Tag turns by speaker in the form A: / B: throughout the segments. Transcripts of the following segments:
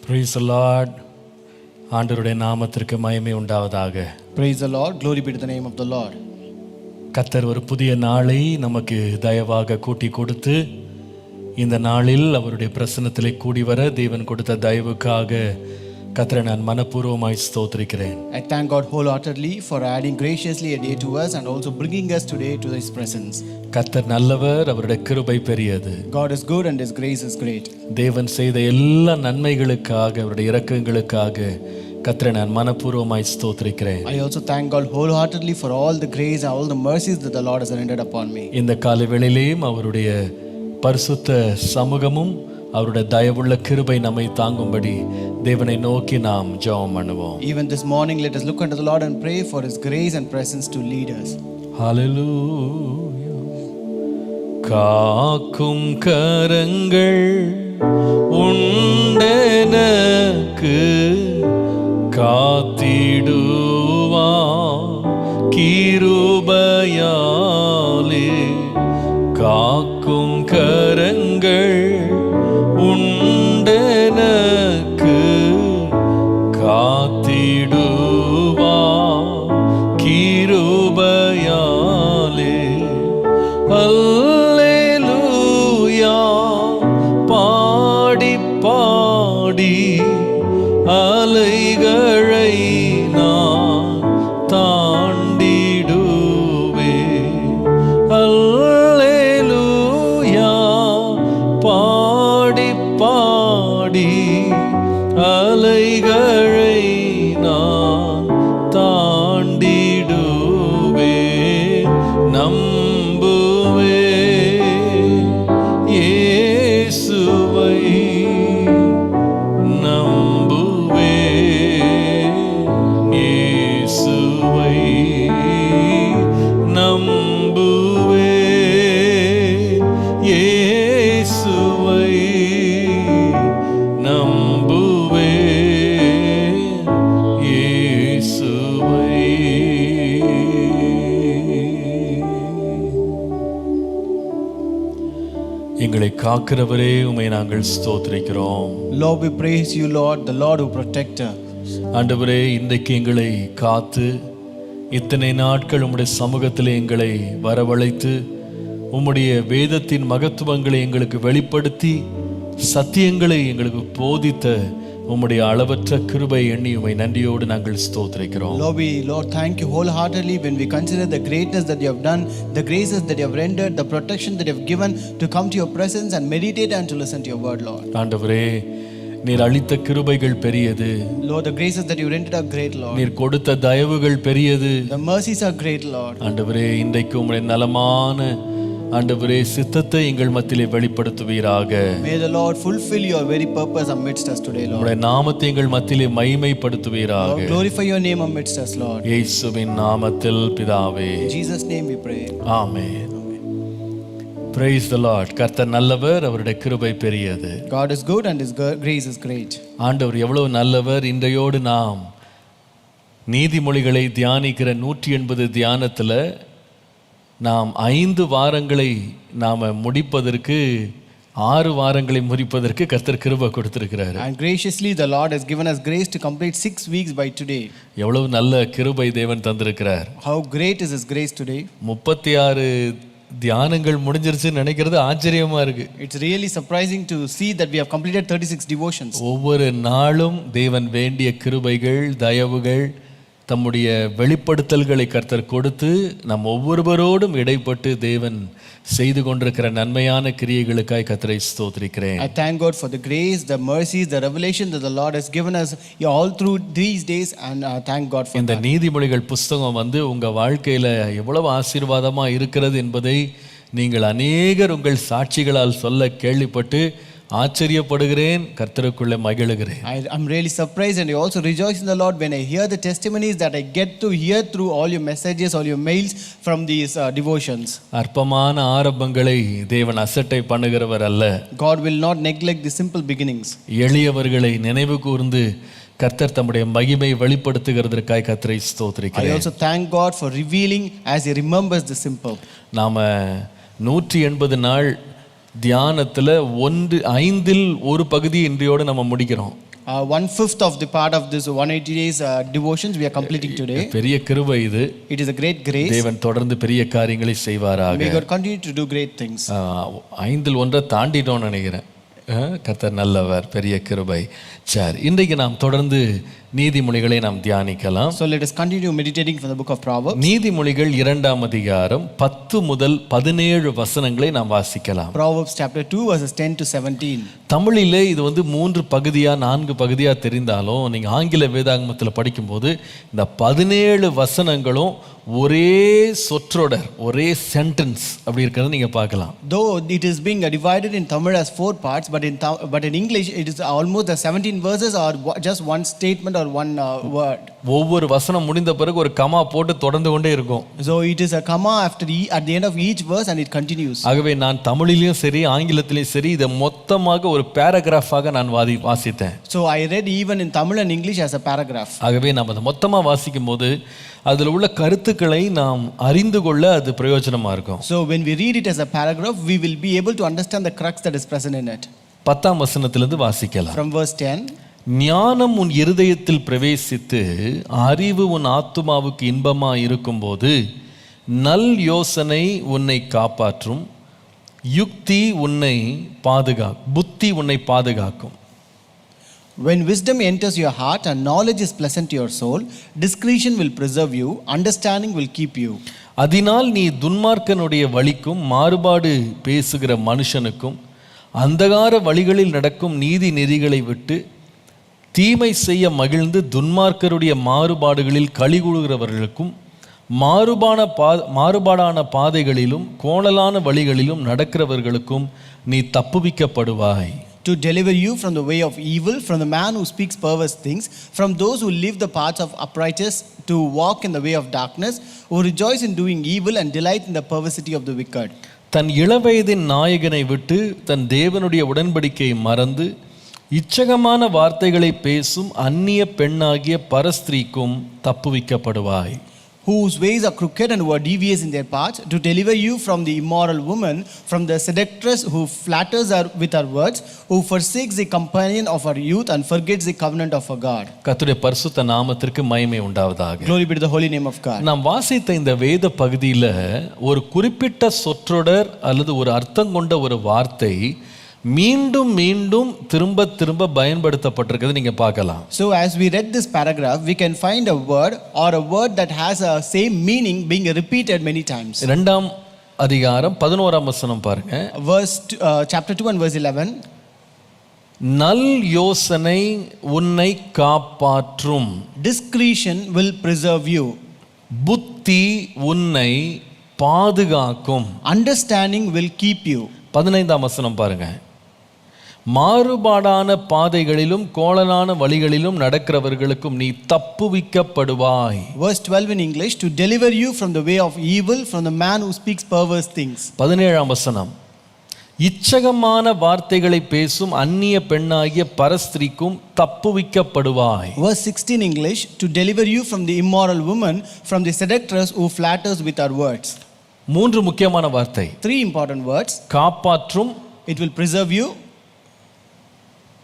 A: Praise the Lord. ஆண்டவருடைய நாமத்திற்கு மகிமை உண்டாவதாக.
B: Praise the Lord. Glory be to the name of the Lord.
A: கர்த்தர் ஒரு புதிய நாளை நமக்கு தயவாக கூட்டி கொடுத்து இந்த நாளில் அவருடைய பிரசன்னத்திலே கூடி வர தேவன் கொடுத்த தயவுக்காக கர்த்தரை நான் மனப்பூர்வமாய் ஸ்தோத்திரிக்கிறேன்.
B: I thank God wholeheartedly for adding graciously a day to us and also bringing us today to His presence.
A: கர்த்தர் நல்லவர், அவருடைய கிருபை பெரியது.
B: God is good and His grace is great.
A: தேவன் செய்த எல்லா நன்மைகளுக்காக அவருடைய இரக்கங்களுக்காக கர்த்தரை நான் மனப்பூர்வமாய் ஸ்தோத்திரிக்கிறேன்.
B: I also thank God wholeheartedly for all the grace and all the mercies that the Lord has rendered upon me.
A: இந்த காலை வேளையிலேயும் அவருடைய பரிசுத்த சமூகமும் அவருடைய தயவுள்ள கிருபை நம்மை தாங்கும்படி தேவனை நோக்கி நாம் ஜெபம் பண்ணுவோம்.
B: Even this morning let us look unto the Lord and pray for His grace and presence to lead us.
A: Hallelujah. காக்கும் கரங்கள் உண்டெனக்கு காத்திடுவா கிருபையாலே காக்கும் கரங்கள் உண்டெனக்கு காத்திடுவா கிருபையாலே அல்லேலூயா பாடி பாடி அலைகளை நான் தாண்டிடுவே அல்லேலூயா பாடி பாடி அலைகளை நான் தாண்டிடுவே நம்புவே இயேசுவை நம்புவே இயேசுவை நம்புவே இயேசுவை நம்புவே இயேசுவை. எங்களை காக்கிறவரே உம்மை நாங்கள் ஸ்தோத்திரிக்கிறோம்.
B: Lord, we praise you, Lord, the Lord who protects us.
A: ஆண்டவரே, இன்றைக்கு எங்களை காத்து இத்தனை நாட்கள் உம்முடைய சமூகத்திலே எங்களை வரவழைத்து உம்முடைய வேதத்தின் மகத்துவங்களை எங்களுக்கு வெளிப்படுத்தி சத்தியங்களை எங்களுக்கு போதித்த உம்முடைய அளவற்ற கிருபை எண்ணி உம்மை நன்றியோடு நாங்கள் ஸ்தோத்திரிக்கிறோம்.
B: Lord, thank you wholeheartedly when we consider the greatness that you have done, the graces that you have rendered, the protection that you have given to come to your presence and meditate and to listen to your word, Lord.
A: ஆண்டவரே, நீர் அளித்த கிருபைகள் பெரியது.
B: Lord, the graces that you rendered are great, Lord.
A: நீர் கொடுத்த தயவுகள் பெரியது.
B: The mercies are great, Lord.
A: ஆண்டவரே, இன்றைக்கு உம்முடைய நலமான ஆண்டவரே சித்தத்தை எங்கள் மத்தியிலே வெளிப்படுத்துவீராக.
B: May the Lord fulfill your very purpose amidst us today, Lord.
A: உம்முடைய நாமத்தை எங்கள் மத்தியிலே மகிமைப்படுத்துவீராக.
B: Lord, glorify your name amidst us, Lord.
A: இயேசுவின் நாமத்தில் பிதாவே.
B: In Jesus' name we pray.
A: Amen. Praise the Lord. கர்த்தர் நல்லவர், அவருடைய கிருபை பெரியது.
B: God is good and His grace is great.
A: ஆண்டவர் எவ்வளவு நல்லவர். இன்றையோடு நாம் நீதிமொழிகளை தியானிக்கிற 180 தியானத்துல நாம் 5 வாரங்களை நாம் முடிப்பதற்கு 6 வாரங்களை முடிப்பதற்கு கர்த்தர் கிருபை கொடுத்திருக்கிறார்.
B: And graciously the Lord has given us grace to complete 6 weeks by today.
A: எவ்வளவு நல்ல கிருபை தேவன் தந்திருக்கிறார்.
B: How great is His grace today.
A: 36 தியானங்கள் முடிஞ்சிருச்சுன்னு நினைக்கிறது ஆச்சரியமா இருக்கு.
B: It's really surprising to see that we have completed 36 devotions.
A: ஒவ்வொரு நாளும் தேவன் வேண்டிய கிருபைகள் தயவுகள் தம்முடைய வெளிப்படுத்தல்களை கர்த்தர் கொடுத்து நம் ஒவ்வொருவரோடும் இடைப்பட்டு தேவன் செய்து கொண்டிருக்கிற நன்மையான கிரியைகளுக்காய் கர்த்தரை ஸ்தோத்திரிக்கிறேன்.
B: I thank God for the grace, the mercies, the revelation that the Lord has given us all through these days and thank God for
A: இந்த
B: that.
A: நீதிமொழிகள் புஸ்தகம் உங்க வாழ்க்கையில எவ்வளவு ஆசீர்வாதமா இருக்கிறது என்பதை நீங்கள் அநேகர் உங்கள் சாட்சிகளால் சொல்ல கேள்விப்பட்டு ஆச்சரியப்படுகிறேன், கர்த்தருக்குள்ளே மகிழுகிறேன்.
B: I'm really surprised and I also rejoice in the Lord when I hear the testimonies that I get to hear through all your messages, all your mails from these devotions.
A: அற்பமான ஆரம்பங்களை தேவன் அசட்டை பண்ணுகிறவர் அல்ல.
B: God will not neglect the simple beginnings.
A: எளியவர்களை நினைவு கூர்ந்து கர்த்தர் தம்முடைய மகிமை வெளிப்படுத்துகிறதற்காய் கர்த்தரை ஸ்தோத்திரிக்கிறேன்.
B: I also thank God for revealing as He remembers the simple.
A: நாம 180 நாள் தியானத்துல 1/5 ஒரு பகுதி இன்றையோடு நம்ம முடிக்கிறோம்.
B: 1/5 of the part of this 180 days devotions we are completing today.
A: பெரிய கிருபை இது.
B: It is a great grace.
A: தேவன் தொடர்ந்து பெரிய காரியங்களை செய்வாராக.
B: May God continue to do great things.
A: 5 1 தாண்டிட்டோம்னு நினைக்கிறேன். கர்த்தர் நல்லவர், பெரிய கிருபை. சரி, இன்றைக்கு நாம் தொடர்ந்து நீதிமொழிகளை நாம் தியானிக்கலாம்.
B: So let us continue meditating from the book of Proverbs.
A: நீதிமொழிகள் 2ஆம் அதிகாரம் 10 முதல் 17 வசனங்களை நாம் வாசிக்கலாம்.
B: Proverbs chapter 2 verses 10 to 17.
A: தமிழிலே இது 3 பகுதியா 4 பகுதியா தெரிந்தாலும் நீங்க ஆங்கில வேதாகமத்தில் படிக்கும்போது இந்த 17 வசனங்களும் ஒரே சொற்றொடர், ஒரே சென்டென்ஸ் அப்படி இருக்கிறத நீங்க பார்க்கலாம்.
B: Though it is being divided in Tamil as 4 parts, but in English it is almost the 17 verses or just one statement or one word.
A: ஒவ்வொரு வசனம் முடிந்த பிறகு ஒரு கமா போட்டு தொடர்ந்து கொண்டே இருக்கும்.
B: So it is a comma at the end of each verse and it continues.
A: ஆகவே நான் தமிழிலும் சரி ஆங்கிலத்திலும் சரி இதை மொத்தமாக ஒரு பேராகிராஃபாக நான் வாசித்தேன்.
B: So I read even in Tamil and English as a paragraph.
A: ஆகவே நாம் அதை மொத்தமாக வாசிக்கும் போது அதில் உள்ள கருத்துக்களை நாம் அறிந்து கொள்ள அது பிரயோஜனமாக இருக்கும்.
B: So when we read it as a paragraph, we will be able to understand the crux that is present in it.
A: 10ஆம் வசனத்திலிருந்து வாசிக்கலாம்.
B: From verse 10.
A: ஞானம் உன் இருதயத்தில் பிரவேசித்து அறிவு உன் ஆத்துமாவுக்கு இன்பமாக இருக்கும்போது நல் யோசனை உன்னை காப்பாற்றும், புத்தி உன்னை பாதுகாக்கும்.
B: When wisdom enters your heart and knowledge is pleasant to your soul, discretion will preserve you, understanding will keep you.
A: அதனால் நீ துன்மார்க்கனுடைய வழிக்கும் மாறுபாடு பேசுகிற மனுஷனுக்கும் அந்தகார வழிகளில் நடக்கும் நீதி நெறிகளை விட்டு தீமை செய்ய மகிழ்ந்து துன்மார்க்கருடைய மாறுபாடுகளில் களிகூறுகிறவர்களுக்கும் மாறுபாடான பாதைகளிலும் கோணலான வழிகளிலும் நடக்கிறவர்களுக்கும் நீ தப்புவிக்கப்படுவாய்.
B: To deliver you from the way of evil, from the man who speaks perverse things, from those who live the paths of uprightness, to walk in the way of darkness, who rejoice in doing evil and delight in the perversity of the wicked.
A: தன் இளவயதின் நாயகனை விட்டு தன் தேவனுடைய உடன்படிக்கையை மறந்து இச்சகமான வார்த்தைகளை பேசும் அந்நிய பெண்ணாகிய பரஸ்திரீக்கும் தப்புவிக்கப்படுவாய்.
B: Whose ways are crooked and who are devious in their paths, to deliver you from the immoral woman, from the seductress who flatters her with her words, who forsakes the companion of her youth and forgets the covenant of her God.
A: கர்த்தருடைய பரிசுத்த நாமத்திற்கு மகிமை உண்டாவதாக.
B: Glory be to the holy name of God.
A: நாம் வாசித்த இந்த வேத பகுதியில் ஒரு குறிப்பிட்ட சொற்றொடர் அல்லது ஒரு அர்த்தம் கொண்ட ஒரு வார்த்தை மீண்டும் மீண்டும் திரும்ப பயன்படுத்தப்பட்டிருக்கிறது நீங்க பார்க்கலாம்.
B: So as we read this paragraph, we can find a word or a word that has a same meaning being repeated many times.
A: 2ஆம் அதிகாரம் 11ஆம் வசனம் பாருங்க.
B: Chapter 2 and verse 11.
A: நல் யோசனை உன்னை காப்பாற்றும்,
B: discretion will preserve you,
A: புத்தி உன்னை பாதுகாக்கும்,
B: understanding will keep you.
A: 15ஆம் வசனம் பாருங்க. மாறுபாடான பாதைகளிலும் கோணலான வழிகளிலும் நடக்கிறவர்களுக்கும் நீ தப்புவிக்கப்படுவாய்.
B: Verse 12 in English, to deliver you from the way of evil, from the man who speaks perverse things.
A: 17ஆம் வசனம். இச்சகமான வார்த்தைகளை பேசும் அந்நிய பெண்ணாகிய பரஸ்திரீக்கும் தப்புவிக்கப்படுவாய்.
B: Verse 16 English, to deliver you from the immoral woman, from the seductress who flatters with her words.
A: 3 முக்கியமான வார்த்தை.
B: 3 important words.
A: காப்பாற்றும்,
B: it will preserve you,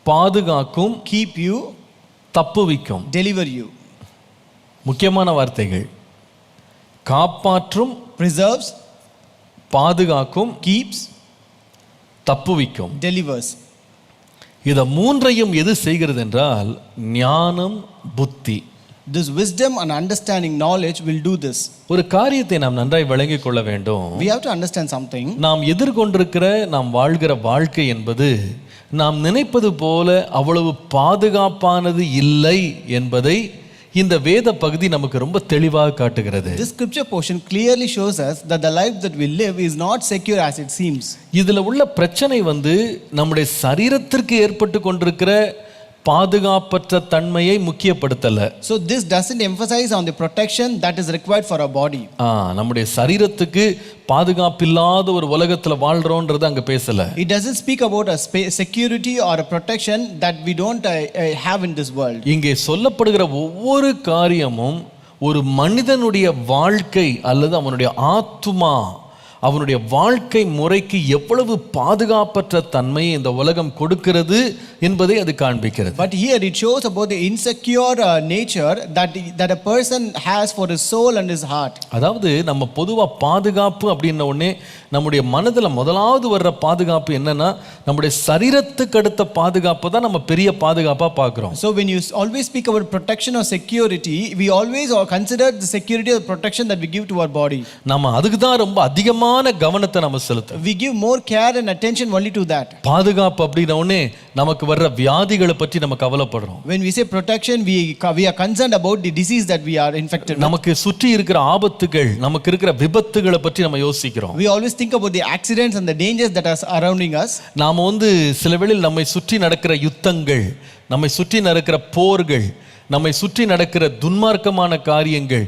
A: பாதுகாக்கும்,
B: keep you,
A: தப்புவிக்கும்,
B: deliver you.
A: முக்கியமான வார்த்தைகள். காப்பாற்றும்,
B: preserves,
A: பாதுகாக்கும்,
B: keeps,
A: தப்புவிக்கும்,
B: delivers.
A: இத மூன்றையும் எது செய்கிறது என்றால் ஞானம், புத்தி.
B: This wisdom and understanding knowledge will do this.
A: ஒரு காரியத்தை நாம் நன்றாய் விளங்கிக் கொள்ள வேண்டும்.
B: We have to understand something.
A: நாம் எதிர்கொண்டிருக்கிற நாம் வாழ்கிற வாழ்க்கை என்பது நாம் நினைப்பது போல அவ்வளவு பாதுகாப்பானது இல்லை என்பதை இந்த வேத பகுதி நமக்கு ரொம்ப தெளிவாக காட்டுகிறது.
B: This scripture portion clearly shows us that the life that we live is not secure as it seems.
A: இதுல உள்ள பிரச்சனை நம்முடைய சரீரத்திற்கு ஏற்பட்டு கொண்டிருக்கிற பாதுகாப்பற்ற தன்மையை முக்கியப்படுத்தல.
B: So this doesn't emphasize on the protection that is required for our body.
A: நம்முடைய சரீரத்துக்கு பாதுகாப்பில்லாத ஒரு உலகத்துல வாழ்றோம்ன்றது அங்க பேசல.
B: It doesn't speak about a security or a protection that we don't have in this world.
A: இங்கே சொல்லப்படுகிற ஒவ்வொரு காரியமும் ஒரு மனிதனுடைய வாழ்க்கை அல்லது அவனுடைய ஆத்துமா அவனுடைய வாழ்க்கை முறைக்கு எவ்வளவு பாதுகாப்பற்ற தன்மையை இந்த உலகம் கொடுக்கிறது என்பதை அது காண்பிக்கிறது.
B: But here it shows about the insecure nature that a person has for his soul and his heart.
A: அதாவது நம்ம பொதுவா பாதுகாப்பு அப்படின்ன உடனே நம்முடைய மனதுல முதலாவது வர்ற பாதுகாப்பு என்னன்னா நம்முடைய சரீரத்துக்கு அடுத்த பாதுகாப்பு தான் நம்ம பெரிய பாதுகாப்பா பார்க்கிறோம்.
B: So when you always speak about protection or security, we always consider the security or protection that we give to our body.
A: நம்ம அதுக்கு தான் ரொம்ப அதிகமான கவனத்தை நம்ம செலுத்துறோம்.
B: We give more care and attention only to that.
A: பாதுகாப்பு அப்படின்ன உடனே நமக்கு வர்ற வியாதிகளை பற்றி நம்ம கவலைப்படுறோம்.
B: When we say protection, we are concerned about the disease that we are infected with.
A: நமக்கு சுற்றி இருக்கிற ஆபத்துகள், நமக்கு இருக்கிற விபத்துகளை பற்றி நம்ம யோசிக்கிறோம்.
B: We always think about the accidents and the dangers that are surrounding us.
A: நாம சில வேளையில் நம்மை சுற்றி நடக்கிற யுத்தங்கள், நம்மை சுற்றி நடக்கிற போர்கள், நம்மை சுற்றி நடக்கிற துன்மார்க்கமான காரியங்கள்,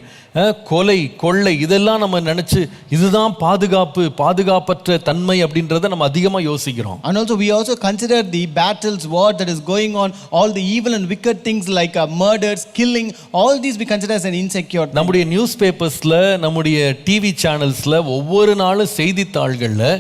A: கொலை கொள்ளை, இதெல்லாம் நம்ம நினைச்சு இதுதான் பாதுகாப்பற்ற தன்மை அப்படின்றத நம்ம அதிகமா யோசிக்கிறோம்.
B: And also we also consider the battles, war that is going on, all the evil and wicked things like murders, killing, all these we consider as an insecure thing.
A: நம்முடைய நியூஸ் பேப்பர்ஸ்ல, நம்முடைய டிவி சேனல்ஸ்ல, ஒவ்வொரு நாளும் செய்தித்தாள்கள்ல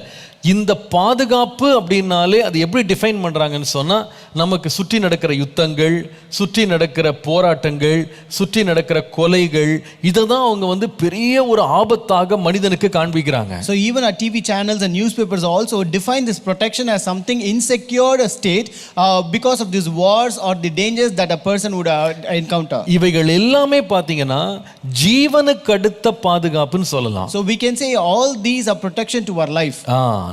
A: இந்த பாதுகாப்பு அப்படின்னாலே அது எப்படி define பண்றாங்கன்னு சொன்னா, நமக்கு சுற்றி நடக்கிற யுத்தங்கள், சுற்றி நடக்கிற போராட்டங்கள், சுற்றி நடக்கிற கொலைகள், இதை தான் அவங்க பெரிய ஒரு ஆபத்தாக மனிதனுக்கு காண்பிக்கிறாங்க.
B: So even our TV channels and newspapers also define this protection as something insecure state because of these wars or the dangers that a person would encounter.
A: இவைகள் எல்லாமே பாத்தீங்கன்னா ஜீவனுக்கு அடுத்த பாதுகாப்புன்னு சொல்லலாம்.
B: So we can say all these are protection to our life.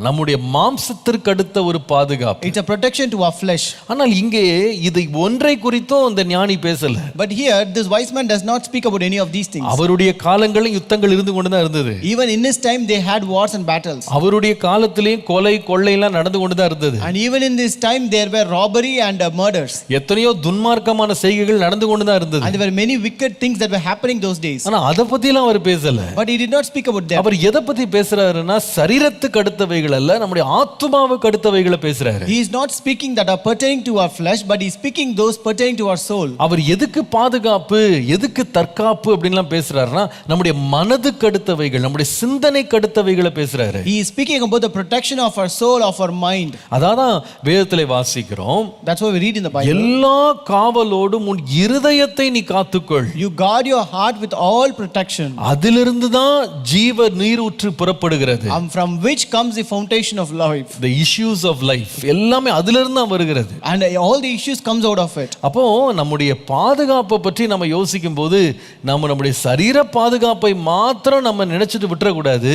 A: நம்முடைய மாம்சத்திற்கு அடுத்த ஒரு பாதுகாப்பு.
B: It's a protection to our flesh.
A: ஆனால் இங்கே இதை ஒன்றை குறித்தும் அந்த ஞானி பேசல.
B: But here this wise man does not speak about any of these things.
A: அவருடைய காலங்களில் யுத்தங்கள் இருந்து கொண்டு தான் இருந்தது.
B: Even in his time they had wars and battles.
A: அவருடைய காலத்திலேயும் கொலை கொள்ளை எல்லாம் நடந்து கொண்டு தான் இருந்தது.
B: And even in this time there were robbery and murders.
A: எத்தனையோ துன்மார்க்கமான செய்கைகள் நடந்து கொண்டு தான் இருந்தது.
B: And there were many wicked things that were happening those days.
A: ஆனா அத பத்திலாம் அவர் பேசல.
B: But he did not speak about them.
A: அவர் எதை பத்தி பேசுறாருன்னா சரீரத்துக்கு அடுத்தவைகள் அல்ல, நம்முடைய ஆத்துமாவுக்கு அடுத்தவைகளை பேசுறாரு.
B: He is not speaking that are pertaining to our flesh, but he is speaking those pertaining to our soul.
A: அவர் எதுக்கு பாதுகாப்பு, எதுக்கு தற்காப்பு அப்படின்லாம் பேசுறாருன்னா நம்முடைய மனதுக்கு அடுத்தவைகள், நம்முடைய சிந்தனைக்கு அடுத்தவைகளை பேசுறாரு.
B: He is speaking about the protection of our soul, of our mind.
A: அதான் வேதத்திலே வாசிக்கிறோம்.
B: That's what we read in the Bible.
A: எல்லா காவலோடும் உன் இருதயத்தை நீ காத்துக்கொள்.
B: You guard your heart with all protection.
A: அதிலிருந்து தான் ஜீவ நீரூற்று புறப்படுகிறது.
B: From which comes the foundation of life.
A: The issues of life எல்லாமே அதிலிருந்து தான் வருகிறது.
B: And all the issues comes out of it.
A: அப்போ நம்முடைய பாதுகாப்பை பற்றி நம்ம யோசிக்கும் போது நம்முடைய சரீர பாதுகாப்பை மாத்திரம் நம்ம நினைச்சிட்டு விட்டுற கூடாது.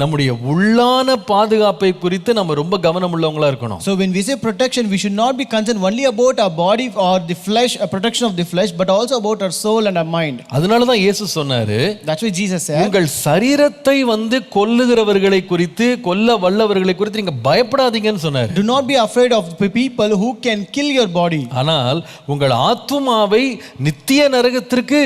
A: நம்முடைய உள்ளான பாதுகாப்பை குறித்து நம்ம ரொம்ப கவனம் உள்ளவங்களா இருக்கணும்.
B: So when we say protection, we should not be concerned only about our body or the flesh, a protection of the flesh, but also about our soul and our mind.
A: அதனால தான் இயேசு சொன்னாரு,
B: that's why Jesus said,
A: உங்கள் சரீரத்தை கொல்லுகிறவர்களை குறித்து, கொல்ல வல்லவர்களை குறித்து நீங்க பயப்படாதீங்கன்னு சொன்னாரு.
B: Do not be afraid of people who can kill your body.
A: ஆனால் உங்கள் ஆத்துமாவை நித்திய நரகத்திற்கு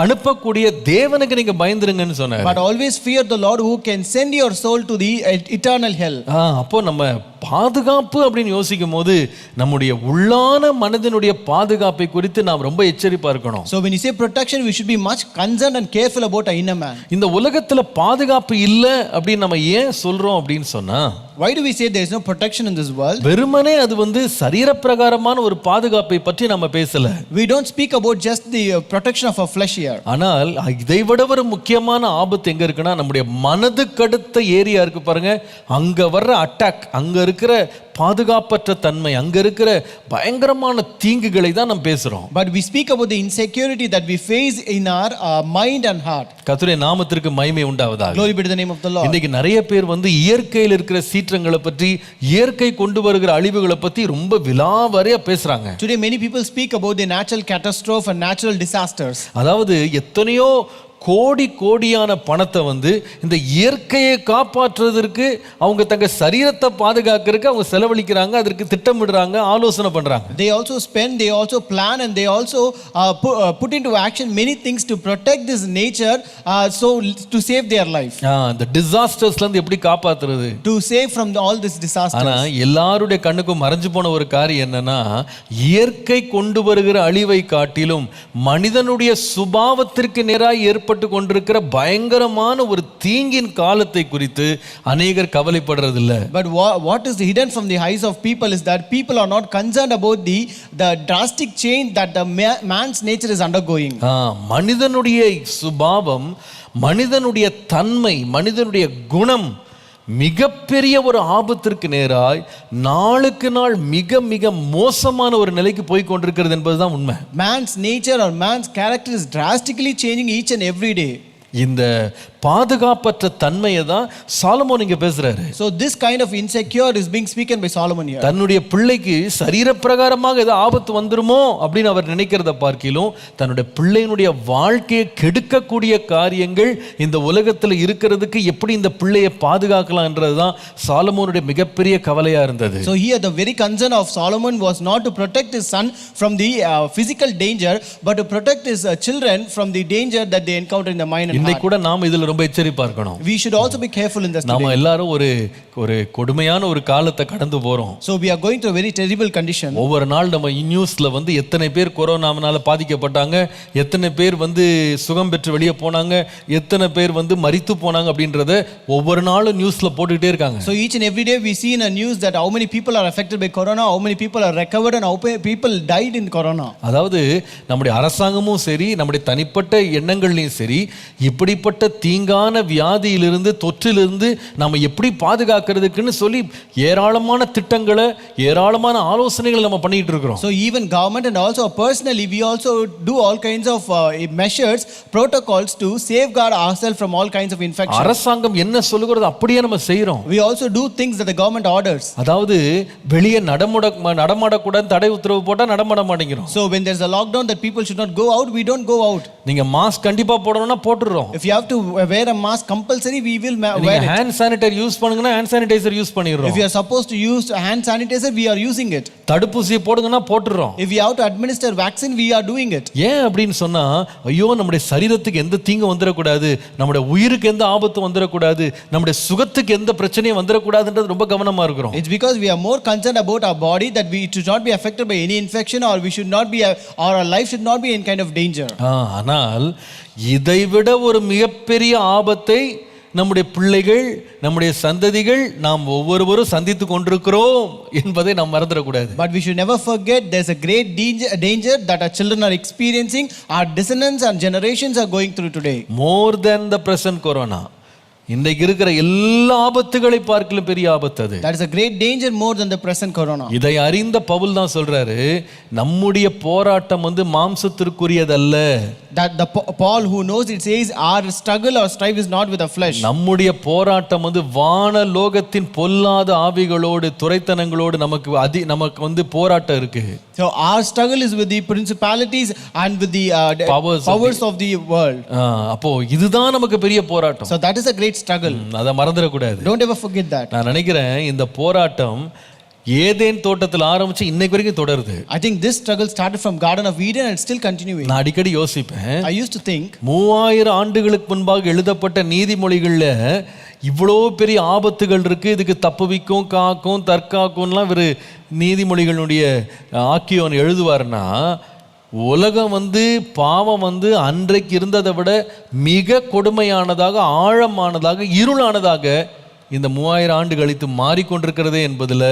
A: அனுப்பக்கூடிய தேவனுக்கு நீங்க பயந்துருங்கன்னு சொன்னாரு.
B: But always fear the Lord who can send your soul to the eternal hell.
A: அப்போ நம்ம பாதுகாப்பு அப்படின்னு யோசிக்கும் போது நம்முடைய உள்ளான மனதினுடைய பாதுகாப்பை குறித்து நாம் ரொம்ப எச்சரிப்பா இருக்கணும்.
B: So when you say protection, we should be much concerned and careful about our inner man.
A: இந்த உலகத்துல பாதுகாப்பு இல்ல அப்படின்னு நம்ம ஏன் சொல்றோம் அப்படின்னு சொன்னா,
B: why do we say there is no protection in this world?
A: வெறுமனே அது சரீர பிரகாரமான ஒரு பாதுகாப்பை பற்றி நம்ம பேசல.
B: We don't speak about just the protection of our flesh here.
A: ஆனால் இதை விட ஒரு முக்கியமான ஆபத்து எங்க இருக்குன்னா, நம்முடைய மனதுக்கு அடுத்த ஏரியா இருக்கு பாருங்க, அங்க வர்ற அட்டாக், அங்க இருக்கிற பாதுகாப்பற்ற தன்மை, அங்க இருக்கிற பயங்கரமான தீங்குகளை தான் நாம் பேசுறோம்.
B: But we speak about the insecurity that we face in our mind and heart.
A: கர்த்தருடைய நாமத்திற்கு மகிமை உண்டாவதாக.
B: Glory be to the name of the Lord.
A: இன்னைக்கு நிறைய பேர் இயற்கையில் இருக்கிற சீற்றங்களை பற்றி, இயற்கை கொண்டு வருகிற அழிவுகளை பற்றி ரொம்ப விலாவரியா பேசுறாங்க.
B: Today many people speak about the natural catastrophe and natural disasters.
A: அதாவது எத்தனையோ கோடியான பணத்தை இந்த இயற்கையை காப்பாற்றுவதற்கு, அவங்க தங்க சரீரத்தை பாதுகாக்கிறதுக்கு அவங்க செலவழிக்கிறாங்க, அதற்கு திட்டமிடுறாங்க, ஆலோசனை பண்றாங்க.
B: They also spend, they also plan, and they also put into action many things to protect this nature, so to save their life.
A: the disasters ல எப்படி காப்பாத்துறது,
B: to save from all this disasters.
A: ஆனா எல்லாருடைய கண்ணுக்கும் மறைஞ்சு போன ஒரு காரியம் என்னன்னா, இயற்கை கொண்டு வருகிற அழிவை காட்டிலும் மனிதனுடைய சுபாவத்திற்கு நேராக ஏற்பட்ட மறைக்கப்பட்டு கொண்டிருக்கிற பயங்கரமான ஒரு தீங்கின் காலத்தை குறித்து அநேகர் கவலைப்படுறதில்லை.
B: But what is hidden from the eyes of people is that people are not concerned about the drastic change that the man's nature is undergoing.
A: மனிதனுடைய சுபாவம், மனிதனுடைய தன்மை, மனிதனுடைய குணம் மிகப்பெரிய ஒரு ஆபத்திற்கு நேராய் நாளுக்கு நாள் மிக மிக மோசமான ஒரு நிலைக்கு போய் கொண்டிருக்கிறது என்பதுதான் உண்மை.
B: Man's nature or man's character is drastically changing each and every day.
A: இந்த பாதுகாப்பற்ற தன்மையை தான் சாலமோன் இங்க பேசுறாரு.
B: So this kind of insecure is being spoken by Solomon here.
A: தன்னுடைய பிள்ளைக்கு சரீரப்பிரகாரமாக ஏதோ ஆபத்து வந்துருமோ அப்படின்னு அவர் நினைக்கிறத பார்க்கிலும் தன்னுடைய பிள்ளையினுடைய வாழ்க்கையை கெடுக்கக்கூடிய காரியங்கள் இந்த உலகத்தில் இருக்கிறதுக்கு எப்படி இந்த பிள்ளையை பாதுகாக்கலாம் என்றதுதான் சாலமோனுடைய மிகப்பெரிய கவலையா இருந்தது.
B: So here the very concern of Solomon was not to protect his son from the physical danger, but to protect his children from the danger that they encounter in the mind and heart.
A: இன்னைக்கு கூட நாம் இதுல ரொம்ப எச்சரிப்பா இருக்கணும்.
B: We should also be careful in this today.
A: நாம எல்லாரும் ஒரு கொடுமையான ஒரு காலத்தை கடந்து போறோம்.
B: So we are going through a very terrible condition.
A: ஒவ்வொரு நாள் நம்ம நியூஸ்ல வந்து எத்தனை பேர் கொரோனாவால பாதிக்கப்பட்டாங்க, எத்தனை பேர் வந்து சுகம் பெற்று வெளியே போனாங்க, எத்தனை பேர் வந்து மரித்து போனாங்க அப்படின்றத ஒவ்வொரு நாளும் நியூஸ்ல போட்டுக்கிட்டே இருக்காங்க.
B: So each and every day we see in a news that how many people are affected by corona, how many people are recovered and how many people died in corona.
A: அதாவது நம்முடைய அரசாங்கமும் சரி, நம்முடைய தனிப்பட்ட எண்ணங்கள்லையும் சரி, இப்படிப்பட்ட தீங்கான வியாதியிலிருந்து தொற்றிலிருந்து நம்ம எப்படி பாதுகாக்கிறதுக்குன்னு சொல்லி ஏராளமான திட்டங்களை, ஏராளமான ஆலோசனைகளை நம்ம பண்ணிட்டு இருக்கிறோம்.
B: So even government and also personally we also do all kinds of measures, protocols to safeguard ourselves from all kinds of infections.
A: அரசாங்கம் என்ன சொல்லுகிறது அப்படியே நம்ம செய்றோம்.
B: We also do things that the government orders.
A: அதாவது வெளியே நடமாடக்கூடாது தடை உத்தரவு போட்டா நடமாட மாட்டேங்கிறோம்.
B: So when there's a lockdown that people should not go out, we don't go out.
A: நீங்க மாஸ்க் கண்டிப்பா போடணும்னா போட்டுறோம்.
B: If you have to wear a mask compulsory, we will wear it.
A: hand sanitizer use பண்ணுங்கன்னா hand sanitizer use பண்ணிரோம்.
B: If you are supposed to use hand sanitizer, we are using it.
A: தடுப்பூசி போடுங்கன்னா போட்டுறோம்.
B: If we have to administer vaccine, we are doing it.
A: ஏன் அப்படினு சொன்னா, ஐயோ நம்முடைய சரீரத்துக்கு எந்த தீங்கு வந்துர கூடாது, நம்முடைய உயிருக்கு எந்த ஆபத்து வந்துர கூடாது, நம்முடைய சுகத்துக்கு எந்த பிரச்சனையும் வந்துர கூடாதுன்றது ரொம்ப கவனமா இருக்கிறோம்.
B: It's because we are more concerned about our body that we should not be affected by any infection, or we should not be or our life should not be in kind of danger.
A: ஆனால் இதைவிட ஒரு மிகப்பெரிய ஆபத்தை நம்முடைய பிள்ளைகள், நம்முடைய சந்ததிகள், நாம் ஒவ்வொருவரும் சந்தித்து கொண்டிருக்கிறோம் என்பதை நாம் மறந்துடக்கூடாது.
B: But we should never forget there's a great danger that our children are experiencing, our descendants and generations are going through today.
A: More than the present corona. இன்றைக்கு இருக்கிற எல்லா ஆபத்துகளை பார்க்கலும் பெரிய ஆபத்து அது.
B: That is a great danger more than the present corona.
A: இதை அறிந்த பவுல் தான் சொல்றாரு, நம்முடைய போராட்டம் வந்து மாம்சத்திற்குரியதல்ல.
B: That the Paul who knows, it says our struggle or strife is not with the flesh.
A: நம்முடைய போராட்டம் வந்து வான லோகத்தின் பொல்லாத ஆவிகளோடு, துரைத்தனங்களோடு நமக்கு வந்து போராட்டம் இருக்கு.
B: So our struggle is with the principalities and with the powers of the world.
A: அப்போ இதுதான் நமக்கு பெரிய போராட்டம்.
B: So that is a great struggle.
A: அதை மறந்துட கூடாது.
B: Don't ever forget that.
A: நான் நினைக்கிறேன் இந்த போராட்டம் ஏதேன் தோட்டத்தில் ஆரம்பிச்சு இன்னைக்கு வரைக்கும் தொடருது.
B: I think this struggle started from Garden of Eden and still continuing.
A: நான் அடிக்கடி யோசிப்பேன்.
B: I used to think
A: 3000 ஆண்டுகளுக்கு முன்பாக எழுதப்பட்ட நீதிமொழிகள்ல இவ்வளோ பெரிய ஆபத்துகள் இருக்கு, இதுக்கு தப்புவிக்கும், காக்கும், தற்காக்கும்லாம் ஒரு நீதிமொழிகளுடைய ஆக்கியோன் எழுதுவார்னா, உலகம் வந்து பாவம் வந்து அன்றைக்கு இருந்ததை விட மிக கொடுமையானதாக, ஆழமானதாக, இருளானதாக இந்த 3000 ஆண்டு கழித்து மாறிக்கொண்டிருக்கிறதே என்பதில்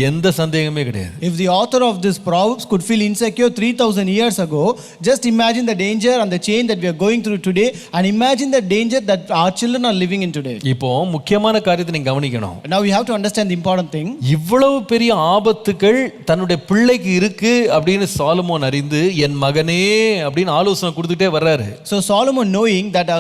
A: எந்த சந்தேகமே கிடையாது.
B: If the author of this Proverbs could feel insecure 3000 years ago, just imagine the danger and the change that we are going through today, and imagine the danger that our children are living in today.
A: இப்போ முக்கியமான காரியத்தை நீங்க கவனிக்கணும்.
B: Now we have to understand the important thing.
A: இவ்வளவு பெரிய ஆபத்துக்கள் தன்னுடைய பிள்ளைக்கு இருக்கு அப்படின்னு சாலமோன் அறிந்து, என் மகனே அப்படின்னு ஆலோசனை கொடுத்துட்டே வர்றாரு.
B: So Solomon, knowing that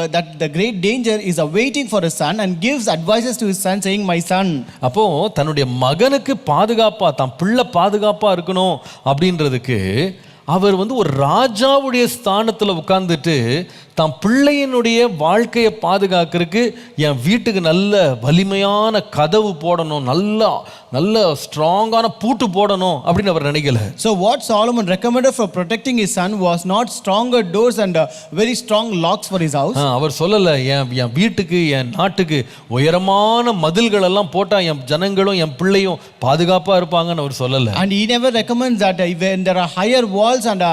B: the great danger is awaiting for his son, and gives advices to his son saying, my son.
A: அப்போ தன்னுடைய மகனுக்கு பாதுகாப்பா, தான் பிள்ளை பாதுகாப்பா இருக்கணும் அப்படின்றதுக்கு அவர் வந்து ஒரு ராஜாவுடைய ஸ்தானத்தில் உட்கார்ந்துட்டு தான் பிள்ளையினுடைய வாழ்க்கையை பாதுகாக்கிறதுக்கு என் வீட்டுக்கு நல்ல வலிமையான கதவு போடணும், நல்ல ஸ்ட்ராங்கான பூட்டு போடணும் அப்படின்னு அவர் நினைக்கல.
B: So what Solomon recommended for protecting his son was not stronger doors and very strong locks for his house.
A: அவர் சொல்லல என் வீட்டுக்கு, என் நாட்டுக்கு உயரமான மதில்கள் எல்லாம் போட்டா என் ஜனங்களும் என் பிள்ளையும் பாதுகாப்பா இருப்பாங்கன்னு அவர் சொல்லல.
B: And he never recommends that when there are higher walls walls, and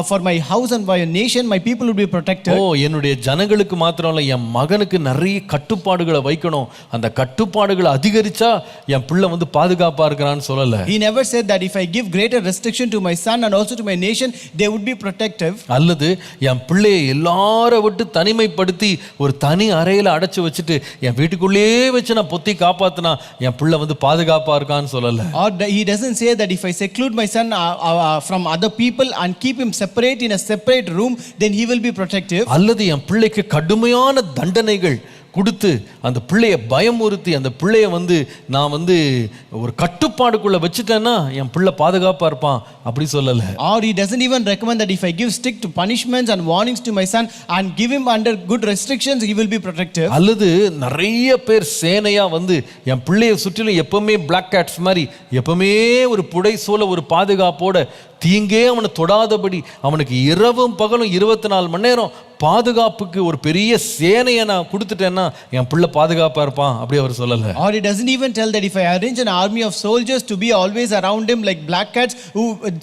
B: for my house and for your nation, my people will be protected.
A: ஓ, என்னுடைய ஜனங்களுக்கு மாத்திரம் இல்ல, என் மகனுக்கு நிறைய கட்டுப்பாடுகளை வைக்கணும், அந்த கட்டுப்பாடுகளை அதிகரிச்சா என் பிள்ளை வந்து பாதுகாப்பா இருக்கிறான்னு சொல்லல.
B: He never said that if I give greater restriction to my son and also to my nation, they would be protective.
A: அல்லது என் பிள்ளையை எல்லாரை விட்டு தனிமைப்படுத்தி ஒரு தனி அறையில அடைச்சு வச்சுட்டு என் வீட்டுக்குள்ளேயே வச்சு நான் பொத்தி காப்பாத்தினா என் பிள்ளை வந்து பாதுகாப்பா இருக்கான்னு சொல்லல.
B: Or he doesn't say that if I seclude my son from other people and keep him separate in a separate room, then he will be protective.
A: அல்லது என் பிள்ளைக்கு கடுமையான தண்டனைகள் கொடுத்து அந்த பிள்ளையை பயமுறுத்தி அந்த பிள்ளையை வந்து நான் வந்து ஒரு கட்டுப்பாடுக்குள்ள வச்சுட்டேன்னா என் பிள்ளை பாதுகாப்பா இருப்பான் அப்படி சொல்லல.
B: Or he doesn't even recommend that if I give strict punishments and warnings to my son and give him under good restrictions, he will be protective.
A: அல்லது நிறைய பேர் சேனையா வந்து என் பிள்ளையை சுற்றிலும் எப்பவுமே பிளாக் கேட்ஸ் மாதிரி எப்பவுமே ஒரு புடைசூழ ஒரு பாதுகாப்போட தீங்கே அவனை தொடாதபடி அவனுக்கு இரவும் பகலும் 24 மணி நேரம் பாதுகாப்புக்கு ஒரு பெரிய சேனையை நான் கொடுத்துட்டேன்னா என் பிள்ளை பாதுகாப்பா இருப்பான் அப்படி அவர் சொல்லல.
B: Or he doesn't even tell that if I arrange an army of soldiers to be always around him like black cats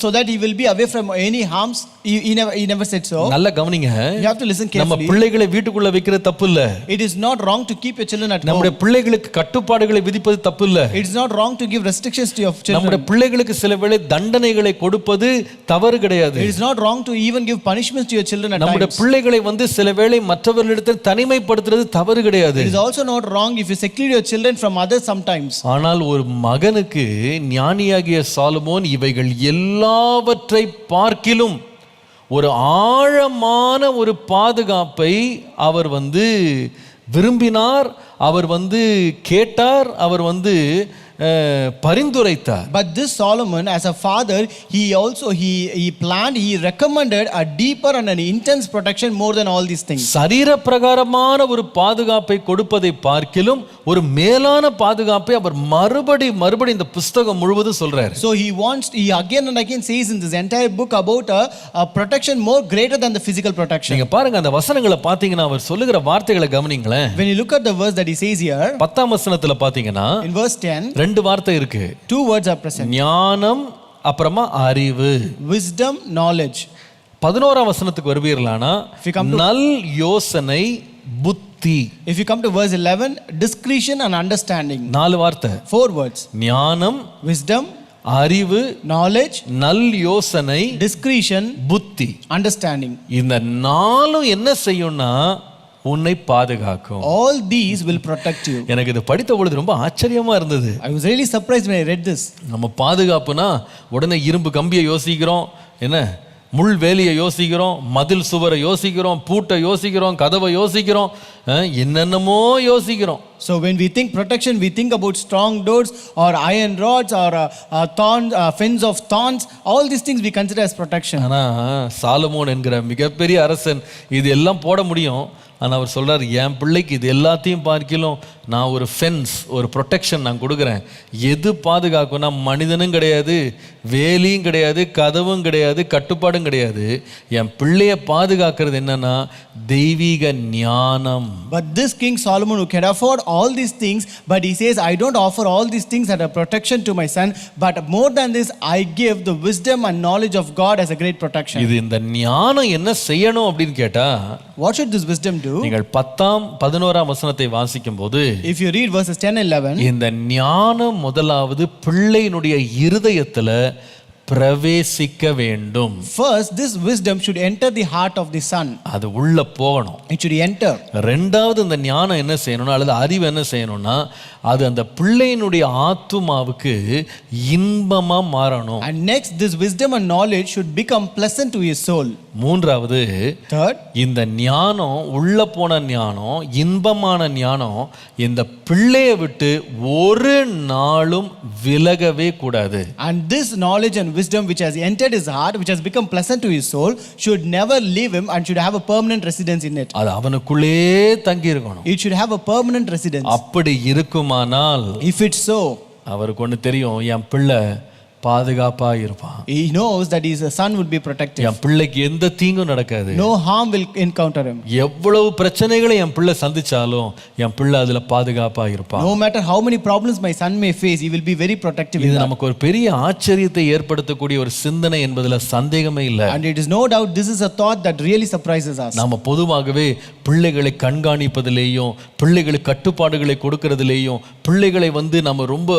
B: so that he will be away from any harms, he never said so.
A: நல்ல கவனிங்க,
B: you have to listen carefully.
A: நம்ம பிள்ளைகளை வீட்டுக்குள்ள வைக்கிறது தப்பு இல்ல.
B: It is not wrong to keep your children at home.
A: நம்முடைய பிள்ளைகளுக்கு கட்டுப்பாடுகளை விதிப்பது தப்பு இல்ல.
B: It is not wrong to give restrictions to your children.
A: நம்முடைய பிள்ளைகளுக்கு சில வேளை தண்டனைகளை கொடுப்பது தவறு கிடையாது.
B: It is not wrong to even give punishments to your children at times.
A: நம்முடைய பிள்ளைகளை வந்து சில வேளை மற்றவர்களிடத்தில் தனிமைப்படுத்துறது தவறு கிடையாது.
B: It is also not wrong if you seclude your children from others sometimes.
A: ஆனால் ஒரு மகனுக்கு ஞானியாகிய சாலமோன் இவைகள் எல்லாவற்றை பார்க்கிலும் ஒரு ஆழமான ஒரு பாதுகாப்பை அவர் வந்து விரும்பினார், அவர் வந்து கேட்டார், அவர் வந்து பரிந்துரைத்தார்.
B: But this Solomon as a father, he planned, he recommended a deeper and an intense protection more than all these things.
A: சரீர பிரகாரமான ஒரு பாதுகாப்பை கொடுப்பதை பார்க்கிலும் ஒரு மேலான பாதுகாப்பை அவர் மறுபடி இந்த புத்தகம் முழுவதும் சொல்றார்.
B: So he again and again says in this entire book about a protection more greater than the physical protection.
A: நீங்க பாருங்க அந்த வசனங்களை பாத்தீங்கன்னா அவர் சொல்லுகிற வார்த்தைகளை கவனிங்களேன்.
B: When you look at the verse that he says here,
A: 10ஆம் வசனத்துல பாத்தீங்கன்னா
B: in verse 10
A: ரெண்டு வார்த்தை இருக்கு.
B: Two words are present.
A: ஞானம் அப்புறமா அறிவு.
B: Wisdom, knowledge.
A: 11ஆம் வசனத்துக்கு வருவீர்களானா நல் யோசனை புத்தி.
B: If you come to verse 11, discretion and understanding.
A: நாலு வார்த்தை.
B: Four words.
A: ஞானம்,
B: wisdom,
A: அறிவு,
B: knowledge,
A: நல் யோசனை,
B: discretion,
A: புத்தி,
B: understanding.
A: இந்த நாலும் என்ன செய்யும்னா உன்னை பாதுகாக்கும்.
B: All these will protect you.
A: எனக்கு இது படித்த பொழுது ரொம்ப ஆச்சரியமா இருந்தது.
B: I was really surprised when I read this.
A: நம்ம பாதுகாப்புனா உடனே இரும்பு கம்பியை யோசிக்கிறோம், என்ன முள் வேலியை யோசிக்கிறோம், மதில் சுவரை யோசிக்கிறோம், பூட்டை யோசிக்கிறோம், கதவை யோசிக்கிறோம், என்னென்னமோ யோசிக்கிறோம்.
B: So when we think protection, we think about strong doors or iron rods or fence of thorns. All these things we consider as protection.
A: ஆனா சாலமோன் என்கிற மிகப்பெரிய அரசன் இது எல்லாம் போட முடியும். ஆனால் அவர் சொல்றார், என் பிள்ளைக்கு இது எல்லாத்தையும் பார்க்கலாம் நான் ஒரு ஃபென்ஸ், ஒரு ப்ரொடெக்ஷன் நான் கொடுக்குறேன். எது பாதுகாக்கும்னா மனிதனும் கிடையாது, வேலியும் கிடையாது, கதவும் கிடையாது, கட்டுப்பாடும் கிடையாது. என் பிள்ளைய பாதுகாக்கிறது என்னன்னா தெய்வீக ஞானம்.
B: But this King Solomon who can afford all these things, but he says, I don't offer all these things as a protection to my son, but more than this I give the wisdom and knowledge of God as a great protection.
A: இது இந்த ஞானம் என்ன செய்யணும் அப்படின்னு கேட்டா,
B: what should this wisdom do?
A: நீங்கள் 10ஆம் 11ஆம் வசனத்தை வாசிக்கும் போது,
B: if you read verses 10 and 11,
A: இந்த ஞானம் முதலாவது பிள்ளையினுடைய இருதயத்துல பிரவேசிக்க வேண்டும்.
B: First, this wisdom should enter the heart of the son.
A: அது உள்ள போகணும்.
B: It should enter.
A: ரெண்டாவது இந்த ஞானம் என்ன செய்யணும்னா அல்லது அறிவு என்ன செய்யணும்னா அது அந்த பிள்ளையினுடைய ஆத்துமாவுக்கு இன்பமா மாறணும்.
B: And next, this wisdom and knowledge should become pleasant to his soul.
A: மூன்றாவது,
B: third,
A: இந்த ஞானம் உள்ள போன ஞானம், இன்பமான ஞானம் இந்த பிள்ளையை விட்டு ஒரு நாளும் விலகவே கூடாது.
B: And this knowledge and wisdom which has entered his heart, which has become pleasant to his soul, should never leave him and should have a permanent residence in it.
A: அது அவனுக்குள்ளே தங்கி இருக்கணும்.
B: It should have a permanent residence.
A: அப்படி இருக்குமானால்,
B: if it's so,
A: அவருக்கு ஒன்று தெரியும், என் பிள்ளை பாதுகாப்பா இருப்பான்.
B: He knows that his son would be protected.
A: என் பிள்ளைக்கு எந்த தீங்கும் நடக்காது.
B: No harm will encounter him.
A: எவ்வளவு பிரச்சனைகளை என் பிள்ளை சந்திச்சாலும் என் பிள்ளை அதுல பாதுகாப்பா இருப்பான்.
B: No matter how many problems my son may face, he will be very protective.
A: இது நமக்கு ஒரு பெரிய ஆச்சரியத்தை ஏற்படுத்தக்கூடிய ஒரு சிந்தனை என்பதுல சந்தேகமே இல்லை.
B: And it is no doubt this is a thought that really surprises us.
A: நாம பொதுவாகவே பிள்ளைகளை கண்காணிப்பதிலேயும் பிள்ளைகளுக்கு கட்டுப்பாடுகளை கொடுக்கறதிலேயும் பிள்ளைகளை நம்ம ரொம்ப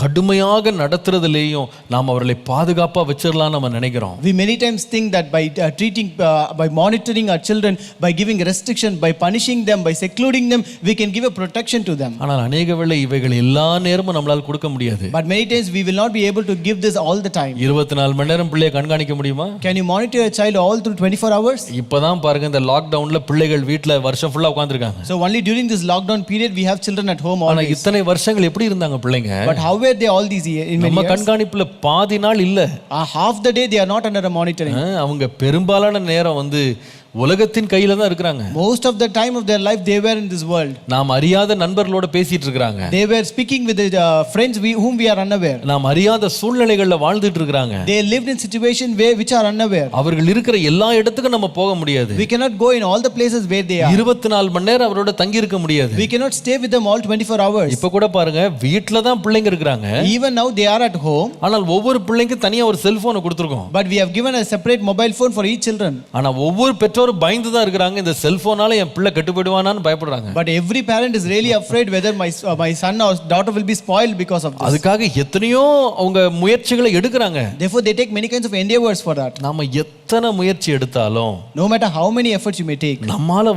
A: கடுமையாக நடத்துறதிலேயும் நாம் அவர்களை பாதுகாப்பா வச்சிரலாம் நம்ம நினைக்கிறோம்.
B: We many times think that by monitoring our children, by giving restriction, by punishing them, by secluding them, we can give a protection to them.
A: ஆனால் அநேக வேளை இவைகள் எல்லா நேரமும் நம்மளால கொடுக்க முடியாது.
B: But many times we will not be able to give this all the time.
A: 24 மணி நேரம் பிள்ளையை கண்காணிக்க முடியுமா?
B: Can you monitor a child all through 24 hours?
A: இப்பதான் பாருங்க இந்த லாக்டவுன்ல பிள்ளைகள் வீட்ல வருஷம் ஃபுல்லா உட்கார்ந்திருக்காங்க.
B: So only during this lockdown period we have children at home all
A: ஆனா
B: days.
A: இத்தனை வருஷங்கள் எப்படி இருந்தாங்க பிள்ளைங்க?
B: But how were they all these years?
A: நம்ம கண்காணிப்புல பாதி நாள் இல்ல.
B: Half the day they are not under a monitoring.
A: அவங்க பெரும்பாலான நேரம் உலகத்தின் கையில தான் இருக்காங்க.
B: Most of the time of their life they were in this world.
A: நாம் அறியாத நண்பர்களோட பேசிட்டு இருக்காங்க.
B: They were speaking with the friends whom we are unaware.
A: நாம் அறியாத சூழ்நிலைகள்ல வாழ்ந்துட்டு இருக்காங்க.
B: They lived in situation which are unaware.
A: அவர்கள் இருக்கிற எல்லா இடத்துக்கும் நம்ம போக முடியாது.
B: We cannot go in all the places where they are.
A: 24 மணி நேரம் அவரோட தங்கி இருக்க முடியாது.
B: We cannot stay with them all 24 hours.
A: இப்ப கூட பாருங்க வீட்ல தான் பிள்ளைங்க இருக்காங்க.
B: Even now they are at home.
A: ஆனால் ஒவ்வொரு பிள்ளைக்கும் தனியா ஒரு செல்போனை கொடுத்திருக்கோம்.
B: But we have given a separate mobile phone for each children.
A: ஆனா ஒவ்வொரு பெற்றோரும் பயந்து தான் இருக்காங்க. இந்த செல்போனால என் பிள்ளை கெட்டு போய்டுவானான்னு பயப்படுறாங்க.
B: But every parent is really afraid whether my son or daughter will be spoiled because of this.
A: அதுக்காக எத்தனையோ அவங்க முயற்சிகளை எடுக்கறாங்க.
B: Therefore they take many kinds of endeavors for that.
A: நாம எத்தனை முயற்சி எடுத்தாலும்
B: no matter how many efforts you may take,
A: நம்மால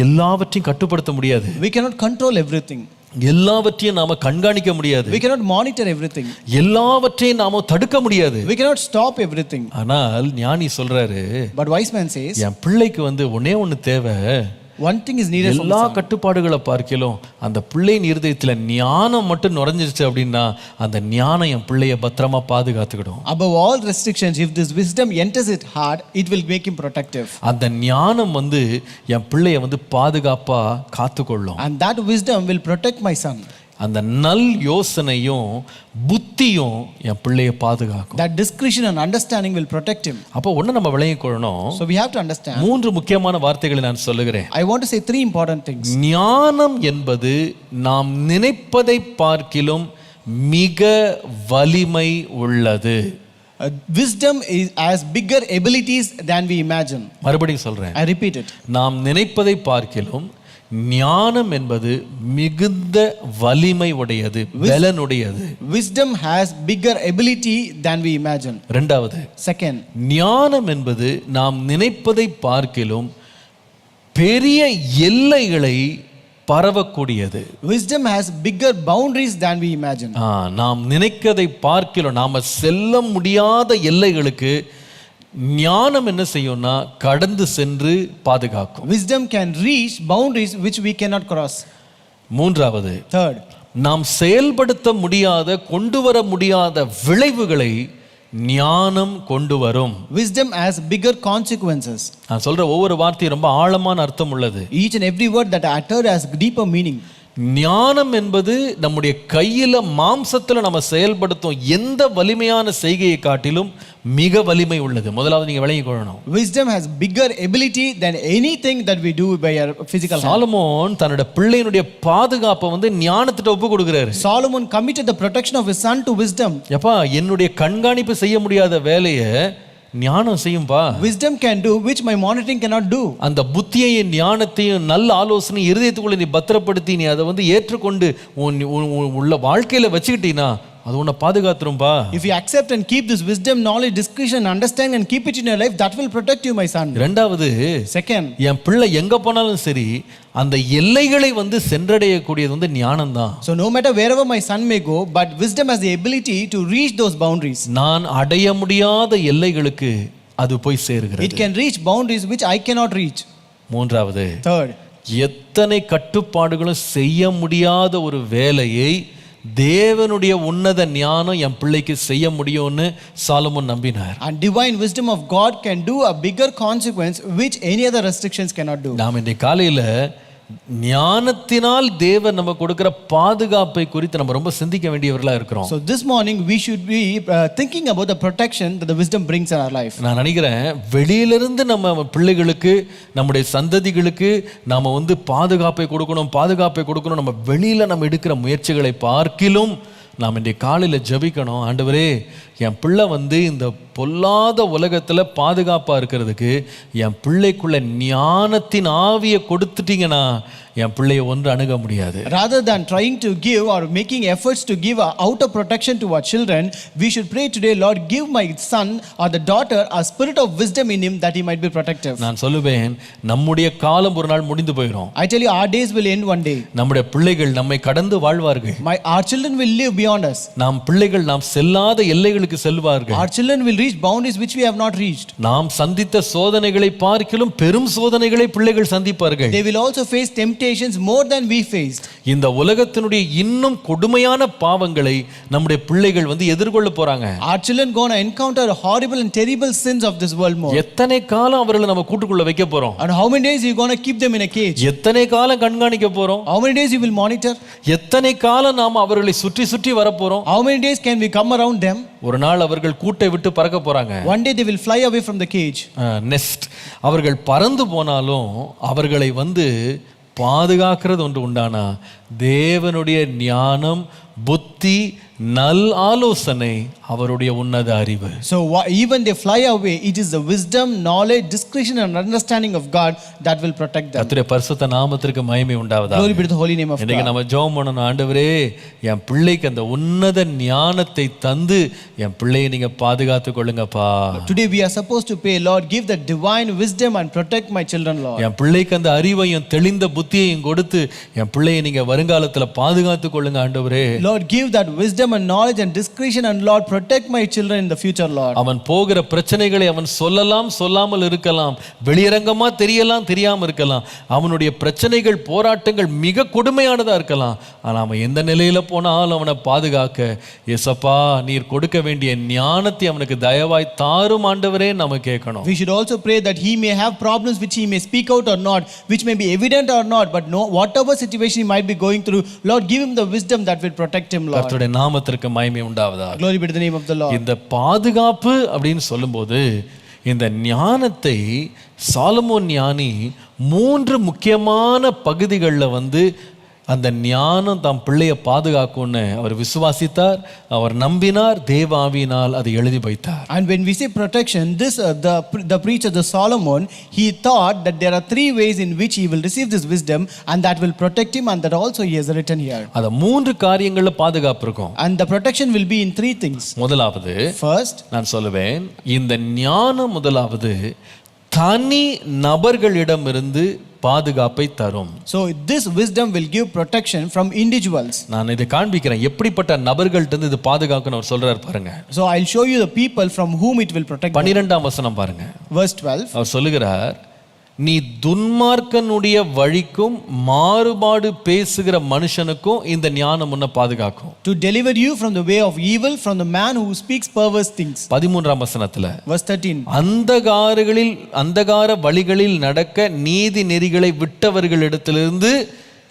A: எல்லாவற்றையும் கட்டுப்படுத்த முடியாது.
B: We cannot control everything.
A: எல்லாவற்றையும் நாம கண்காணிக்க முடியாது.
B: We cannot monitor everything.
A: எல்லாவற்றையும் நாம தடுக்க முடியாது.
B: We cannot stop everything.
A: ஆனால் ஞானி சொல்றாரு,
B: but wise man says,
A: என் பிள்ளைக்கு ஒண்ணே ஒண்ணு தேவை.
B: One thing is needed.
A: எல்லா கட்டுப்பாடுகளை பார்க்கலாம் அந்த பிள்ளையின் இருதயத்துல ஞானம் மட்டும் நுழைஞ்சிருச்சு அப்படின்னா அந்த ஞானம் என் பிள்ளையை பத்திரமா பாதுகாத்துக்கிடும்.
B: Above all restrictions, if this wisdom enters its heart, it will make him protective.
A: அந்த ஞானம் என் பிள்ளையை பாதுகாப்பா காத்துக்கொள்ளும்.
B: And that wisdom will protect my son.
A: அந்த நல் யோசனையும் புத்தியும் என் பிள்ளையை பாதுகாக்கும்.
B: That discretion and understanding will protect him.
A: அப்போ ஒண்ணு நம்ம விளங்கிக் கொள்ளணும்.
B: So we have to understand.
A: 3 முக்கியமான வார்த்தைகளை நான் சொல்லுகிறேன்.
B: I want to say 3 important things.
A: ஞானம் என்பது நாம் நினைப்பதை பார்க்கிலும் மிக வலிமை உள்ளது.
B: Wisdom has bigger abilities than we imagine.
A: மறுபடியும் சொல்றேன்.
B: I repeat it.
A: நாம் நினைப்பதை பார்க்கிலும் ஞானம் என்பது மிகுந்த வலிமை உடையது, பலனுடையது.
B: Wisdom has bigger ability than we imagine.
A: இரண்டாவது,
B: second,
A: ஞானம் என்பது நாம் நினைப்பதை பார்க்கிலும் பெரிய எல்லைகளை பரவக்கூடியது.
B: Wisdom has bigger boundaries than we imagine.
A: நாம் நினைக்கதை பார்க்கிலும் நாம செல்ல முடியாத எல்லைகளுக்கு ஞானம் என்ன செய்யும்னா கடந்து சென்று பாதுகாக்கும்.
B: Wisdom can reach boundaries which we cannot cross.
A: மூன்றாவது,
B: third,
A: நாம் செயல்படுத்த முடியாத கொண்டு வர முடியாத விளைவுகளை ஞானம் கொண்டு வரும்.
B: Wisdom has bigger consequences.
A: நான் சொல்ற ஒவ்வொரு வார்த்தையும் ரொம்ப ஆழமான அர்த்தம் உள்ளது.
B: Each and every word that I utter has deeper meaning.
A: ஞானம் என்பது நம்முடைய கையில மாம்சத்துல நம்ம செயல்படுத்தும் எந்த வலிமையான செய்கையை காட்டிலும் மிக வலிமை உள்ளது. முதலாவது நீங்க விளங்கிக் கொள்ளணும்.
B: Wisdom has bigger ability than anything that we do by our physical hand.
A: Solomon தன்னோட பிள்ளையினுடைய பாதுகாப்பை ஞானத்திட்ட ஒப்பு கொடுக்கிறாரு.
B: Solomon committed the protection of his son to wisdom.
A: எப்பா என்னுடைய கண்காணிப்பு செய்ய முடியாத வேலையை ஞானம் செய்யும்பா.
B: Wisdom can do which my monitoring cannot do.
A: அந்த புத்தியையும் ஞானத்தையும் நல்ல ஆலோசனை இருதயத்துக்குள்ள நீ பத்திரப்படுத்தி நீ அதை ஏற்றுக்கொண்டு உள்ள வாழ்க்கையில வச்சுக்கிட்டீனா அது உன்னை பாதுகாத்துரும்பா.
B: If you accept and keep this wisdom, knowledge, discretion, understand and keep it in your life, that will protect you, my son.
A: இரண்டாவது,
B: second,
A: என் பிள்ளை எங்க போனாலும் சரி அந்த எல்லைகளை சென்றடையக்கூடியது ஞானம் தான்.
B: So no matter wherever my son may go, but wisdom has the ability to reach those boundaries.
A: நான் அடைய முடியாத எல்லைகளுக்கு அது போய் சேருகிறது.
B: It can reach boundaries which I cannot reach.
A: மூன்றாவது,
B: third,
A: எத்தனை கட்டுப்பாடுகளும் செய்ய முடியாத ஒரு வேலையை தேவனுடைய உன்னத ஞானம் என் பிள்ளைக்கு செய்ய முடியும்னு சாலமோன் நம்பினார்.
B: And divine wisdom of God can do a bigger consequence which any other restrictions cannot do.
A: நாம் இந்த காலையில ஞானத்தினால் தேவன் நம்ம கொடுக்கிற பாதுகாப்பை குறித்து நம்ம ரொம்ப சிந்திக்க வேண்டியவர்களா இருக்கிறோம்.
B: So this morning we should be thinking about the protection that the wisdom brings in our life.
A: நான் நினைக்கிறேன் வெளியிலிருந்து நம்ம பிள்ளைகளுக்கு நம்முடைய சந்ததிகளுக்கு நாம பாதுகாப்பை கொடுக்கணும் நம்ம வெளியில நம்ம எடுக்கிற முயற்சிகளை பார்க்கிலும் நாம் இன்றைய காலையில் ஜெபிக்கணும். ஆண்டவரே, என் பிள்ளை இந்த பொல்லாத உலகத்தில் பாதுகாப்பாக இருக்கிறதுக்கு என் பிள்ளைக்குள்ள ஞானத்தின் ஆவியை கொடுத்துட்டீங்கன்னா என் பிள்ளையை ஒன்று அணுக முடியாது.
B: Rather than trying to give or making efforts to give outer protection to our children, we should pray today, Lord, give my son or the daughter a spirit of wisdom in him that he might be protective.
A: நான் சொல்லுவேன், நம்முடைய காலம் ஒரு நாள் முடிந்து போயிடும்.
B: I tell you, our days will end one day.
A: நம்முடைய பிள்ளைகள் நம்மை கடந்து வாழ்வார்கள்.
B: Our children will live beyond us.
A: நாம் பிள்ளைகள் நாம் செல்லாத எல்லைகளுக்கு செல்வார்கள்.
B: Our children will reach boundaries which we have not reached.
A: நாம் சந்தித்த சோதனைகளை பார்க்கிலும் பெரும் சோதனைகளை பிள்ளைகள் சந்திப்பார்கள்.
B: They will also face temptations more than we faced.
A: இந்த உலகத்தினுடைய இன்னும் கொடுமையான பாவங்களை நம்முடைய பிள்ளைகள் எதிர்கொள்ள போறாங்க.
B: Our children going to encounter horrible and terrible sins of this world more.
A: எத்தனை காலம் அவர்களை நம்ம கூட்டுக்குள்ள வைக்க போறோம்?
B: And how many days you going to keep them in a cage?
A: எத்தனை காலம் கண்காணிக்க போறோம்?
B: How many days you will monitor?
A: எத்தனை காலம் நாம் அவர்களை சுற்றி சுற்றி வர போறோம்?
B: How many days can we come around them?
A: ஒரு நாள் அவர்கள் கூட்டை விட்டு பறக்க போறாங்க.
B: One day they will fly away from the cage.
A: Nest அவர்கள் பறந்து போனாலும் அவர்களை பாதுகாக்கிறது ஒன்று உண்டானா தேவனுடைய ஞானம், புத்தி, நல் ஆலோசனை, அவருடைய உன்னத அறிவு.
B: So even they fly away, it is the wisdom, knowledge, discretion and understanding of God that will protect them.
A: கர்த்தருடைய பரிசுத்த நாமத்திற்கு மகிமை உண்டாவதாக.
B: Glory be to the holy name of God.
A: இன்னைக்கு நம்ம ஜெபம் பண்ணணும். ஆண்டவரே, என் பிள்ளைக்கு அந்த உன்னத ஞானத்தை தந்து என் பிள்ளையை நீங்க பாதுகாத்துக் கொள்ளுங்கப்பா.
B: Today we are supposed to pray, Lord, give the divine wisdom and protect my children, Lord.
A: என் பிள்ளைக்கு அந்த அறிவையும் தெளிந்த புத்தியையும் கொடுத்து என் பிள்ளையை நீங்க வருங்காலத்துல பாதுகாத்துக் கொள்ளுங்க ஆண்டவரே.
B: Lord, give that wisdom and knowledge and discretion, and Lord, protect my children in the future, Lord.
A: அவன் போகிற பிரச்சனைகளை அவன் சொல்லலாம், சொல்லாமல் இருக்கலாம், வெளியரங்கமா தெரியலாம், தெரியாம இருக்கலாம். அவனுடைய பிரச்சனைகள், போராட்டங்கள் மிக கொடுமையானதா இருக்கலாம். ஆனா அவன் எந்த நிலையில போனாலும் அவனை பாதுகாக்க இயேசப்பா நீர் கொடுக்க வேண்டிய ஞானத்தை அவனுக்கு தயவாய் தாரும் ஆண்டவரே நாம கேட்கணும்.
B: We should also pray that he may have problems which he may speak out or not, which may be evident or not, but no, whatever situation he might be going through, Lord, give him the wisdom that will protect him, Lord.
A: கர்த்தருடைய நாமத்திற்கு மகிமை உண்டாவதாக.
B: Glory be to the name of the Lord.
A: இந்த பாதுகாப்பு அப்படின்னு சொல்லும்போது இந்த ஞானத்தை சாலமோன் ஞானி 3 முக்கியமான பகுதிகளில் அந்த ஞானம் தம் பிள்ளையை பாதுகாக்கும்னு அவர் விசுவாசித்தார், அவர் நம்பினார், தேவாவியினால் அதை எழுதி வைத்தார்.
B: And when we say protection, this the preacher, the Solomon, he thought that there are 3 ways in which he will receive this wisdom and that will protect him, and that also he has written here.
A: அத 3 காரியங்கள்ல பாதுகாப்பு இருக்கும்.
B: And the protection will be in 3 things.
A: முதலாவது,
B: first,
A: நான் சொல்லுவேன், இந்த ஞானம் முதலாவது தனி நபர்களிடமிருந்து பாதுகாப்பை தரும்.
B: So this wisdom will give protection from individuals.
A: நான் இதை காண்பிக்கிறேன் எப்படிப்பட்ட நபர்கள்ட்ட இருந்து இது பாதுகாக்கணும் அவர் சொல்றார் பாருங்க.
B: So I'll show you the people from whom it will protect.
A: 12ஆம் வசனம் பாருங்க.
B: Verse 12.
A: அவர் சொல்லுகிறார், நீ துன்மார்க்கனுடைய வழிக்கும் மாறுபாடு பேசுகிற மனுஷனுக்கும் இந்த ஞானம் உன்னை பாதுகாக்கும்.
B: To deliver you from the way of evil, from the man who speaks perverse things.
A: 13ஆம் வசனத்துல
B: Verse 13.
A: அந்தகார வழிகளில் நடக்க நீதி நெறிகளை விட்டவர்களிடத்திலிருந்து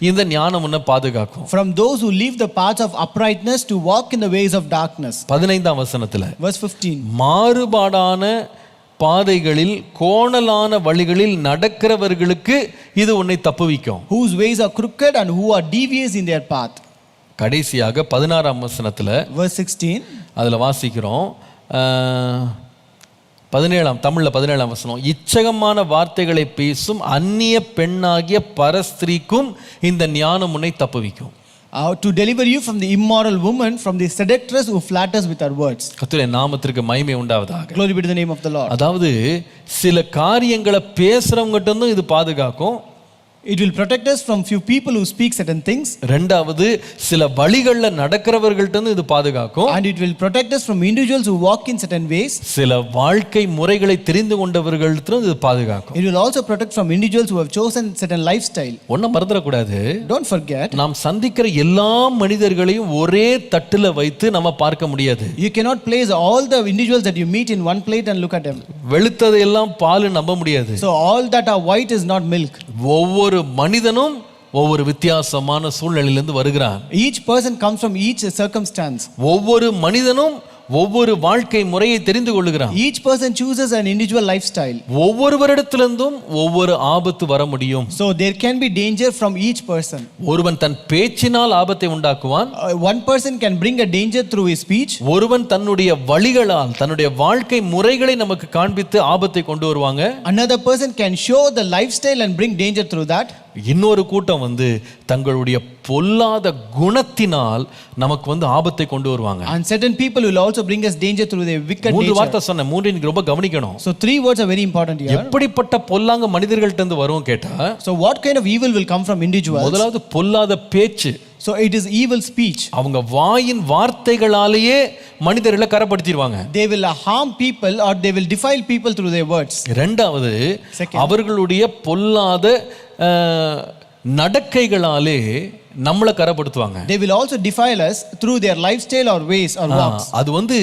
A: இந்த ஞானம் உன்னை பாதுகாக்கும்.
B: From those who leave the paths of uprightness to walk in the ways of darkness.
A: 15ஆம் வசனத்துல
B: Verse 15.
A: மாறுபாடான பாதைகளில் கோணலான வழிகளில் நடக்கிறவர்களுக்கு இது உன்னை தப்புவிக்கும்.
B: Whose ways are crooked and who are devious in their path.
A: கடைசியாக 16ஆம் வசனத்துல
B: Verse 16.
A: அதுல வாசிக்கிறோம், 17ஆம் வசனம், இச்சகமான வார்த்தைகளை பேசும் அந்நிய பெண்ணாகிய பரஸ்திரீக்கும் இந்த ஞானம் உன்னை தப்புவிக்கும்.
B: To deliver you from the immoral woman, from the seductress who flatters with her words.
A: கர்த்தருடைய நாமத்திற்கு மகிமை உண்டாவதாக.
B: Glory be to the name of the Lord.
A: அதாவது சில காரியங்களை பேசுறவங்ககிட்ட இருந்தும் இது பாதுகாக்கும்.
B: It will protect us from few people who speak certain things.
A: ரெண்டாவது, சில வழிகள்ல நடக்கிறவர்கள்ட்ட இருந்து இது பாதுகாக்கும்.
B: And it will protect us from individuals who walk in certain ways.
A: சில வாழ்க்கை முறைகளை தெரிந்து கொண்டவர்கள்ட்ட இருந்து இது பாதுகாக்கும்.
B: It will also protect from individuals who have chosen certain lifestyle.
A: ஒண்ணு மறந்துட கூடாது.
B: Don't forget,
A: நாம் சந்திக்கிற எல்லா மனிதர்களையும் ஒரே தட்டுல வைத்து நம்ம பார்க்க முடியாது.
B: You cannot place all the individuals that you meet in one plate and look at them.
A: வெளுத்ததை எல்லாம் பால் நம்ப முடியாது.
B: So all that are white is not milk.
A: ஒவ்வொரு மனிதனும் ஒவ்வொரு வித்தியாசமான சூழ்நிலையிலிருந்து வருகிறான்.
B: Each person comes from each circumstance.
A: ஒவ்வொரு மனிதனும் ஒவ்வொரு வாழ்க்கை முறையை தெரிந்து கொள்ளுகிறான்.
B: Each person chooses an individual lifestyle.
A: ஒவ்வொருவரிடத்திலிருந்தும் ஒவ்வொரு ஆபத்து வர முடியும்.
B: So there can be danger from each person.
A: ஒருவன் தன் பேச்சினால் ஆபத்தை உண்டாக்குவான்.
B: One person can bring a danger through his speech.
A: ஒருவன் தன்னுடைய வழிகளால் தன்னுடைய வாழ்க்கை முறைகளை நமக்கு காண்பித்து ஆபத்தை கொண்டு வருவாங்க.
B: Another person can show the lifestyle and bring danger through that.
A: இன்னொரு கூட்டம் தங்களுடைய பொல்லாத குணத்தினால் நமக்கு ஆபத்தை கொண்டு வருவாங்க.
B: And certain people will also bring us danger through their wicked nature.
A: மூன்று வார்த்தை சொன்னேன், மூன்று நீங்க ரொம்ப கவனிக்கணும்.
B: So 3 words are very important here.
A: எப்படிப்பட்ட பொல்லாங்க மனிதர்கள்ட்ட இருந்து வரும் கேட்டா,
B: so what kind of evil will come from individuals?
A: முதலாவது பொல்லாத பேச்சு.
B: So it is evil speech.
A: அவங்க வாயின் வார்த்தைகளாலேயே மனிதர்களை கரப்படுத்திடுவாங்க.
B: They will harm people or they will defile people through their words.
A: இரண்டாவது, அவர்களுடைய பொல்லாத நடக்கைகளாலே நம்மளை கரப்படுத்துவாங்க.
B: They will also defile us through their lifestyle or ways or walks.
A: அது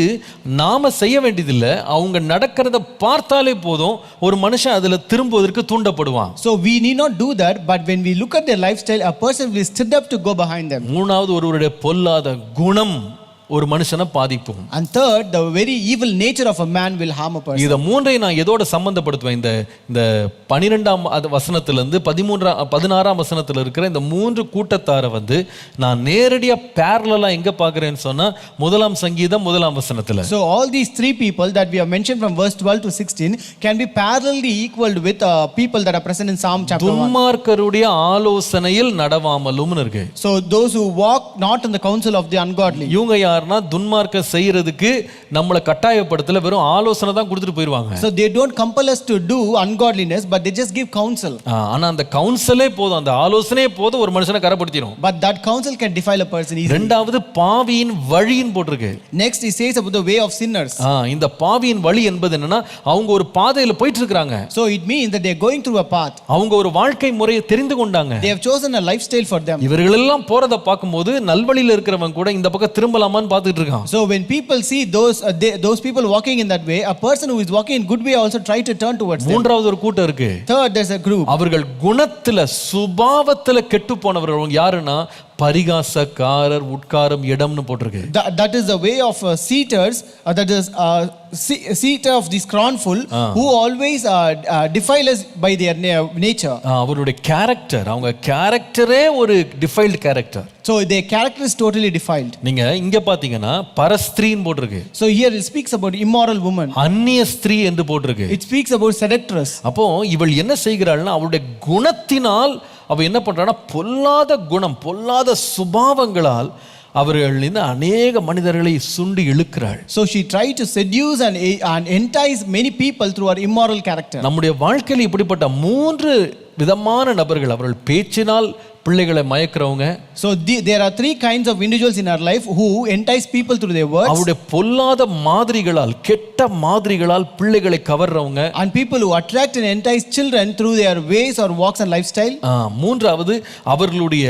A: நாம செய்ய வேண்டியதில்லை, அவங்க நடக்கிறத பார்த்தாலே போதும் ஒரு மனுஷன் அதுல திரும்புவதற்கு தூண்டப்படுவான்.
B: So we need not do that, but when we look at their lifestyle, a person will stood up to go behind them.
A: மூணாவது, ஒருவருடைய பொல்லாத குணம் ஒரு மனுஷனை பாதிக்கும்.
B: And third, the very evil nature of a man will harm a person.
A: இத மூன்றை நான் எதோட சம்பந்தப்படுத்துவேன், இந்த 12ஆம் வசனத்திலிருந்து 16ஆம் வசனத்துல இருக்கிற இந்த மூன்று கூட்டத்தாரை நான் நேரடியா parallel-ஆ எங்க பார்க்கிறேன்னு சொன்னா முதலாம் சங்கீதம் 1ஆம் வசனத்துல.
B: So all these 3 people that we have mentioned from verse 12 to 16 can be parallelly equaled with people that are present in Psalm chapter 1.
A: துன்மார்க்கருடைய ஆலோசனையில் நடவாமலும்னு இருக்கு.
B: So those who walk not in the counsel of the ungodly.
A: இவங்க துன்மார்க்கம் செய்யறதுக்கு நம்மளை கட்டாயப்படுத்தல, வெறும் ஆலோசனை தான் கொடுத்துட்டு போயிடுவாங்க.
B: So they don't compel us to do ungodliness, but they just give counsel.
A: ஆனா அந்த கவுன்சிலே போதும், அந்த ஆலோசனையே போதும் ஒரு மனுஷனை கரப்படுத்திடும்.
B: But that counsel can defile a person easily.
A: இரண்டாவது, பாவியின் வழியின் போட்டிருக்கு.
B: Next he says about the way of sinners.
A: இந்த பாவியின் வழி என்பது என்னன்னா, அவங்க ஒரு பாதையில போயிட்டு இருக்காங்க.
B: So it means that they are going through a path.
A: அவங்க ஒரு வாழ்க்கை முறையை தெரிந்து கொண்டாங்க.
B: They have chosen a lifestyle for them.
A: இவர்கள் எல்லாம் போறத பார்க்கும்போது நல்வழியில இருக்கிறவங்க கூட இந்த பக்கம் திரும்பலாமான்னு பார்த்துட்டு இருக்கான்.
B: So when people see those people walking in that way, a person who is walking in good way also try to turn towards them.
A: மூன்றாவது ஒரு கூட்டம் இருக்கு.
B: Third, there's a group.
A: அவர்கள் குணத்துல சுபாவத்துல கெட்டு போனவர்கள் யாருன்னா, பரிகாசக்காரர், உட்காரும் இடம்னு போட்டிருக்கு.
B: That is the way of seaters, that is seater of the scornful, who always defile us by their nature.
A: அவருடைய கேரக்டர், அவங்க கேரக்டரே ஒரு defiled character.
B: So their character is totally defiled.
A: நீங்க இங்க பாத்தீங்கன்னா பரஸ்திரீன்னு போட்டிருக்கு.
B: So here it speaks about immoral woman.
A: அந்நிய ஸ்திரீ என்று போட்டிருக்கு.
B: It speaks about seductress.
A: அப்போ இவள் என்ன செய்கிறாள்னா, அவளுடைய குணத்தினால் அவ என்ன பண்றான்னா, பொல்லாத குணம், பொல்லாத சுபாவங்களால் அவர்கள் அநேக மனிதர்களை சுண்டி இழுக்கிறாள்.
B: So she tried to seduce and entice many people through her immoral character.
A: நம்முடைய வாழ்க்கையில் இப்படிப்பட்ட 3 விதமான நபர்கள், அவர்கள் பேச்சினால் பிள்ளைகளை மயக்கிறவங்க.
B: So there are 3 kinds of individuals in our life who entice people through their words.
A: அவருடைய பொல்லாத மாதிரிகளால், கெட்ட மாதிரிகளால் பிள்ளைகளை கவர்றவங்க.
B: And people who attract and entice children through their ways or walks and lifestyle.
A: மூன்றாவது, அவர்களுடைய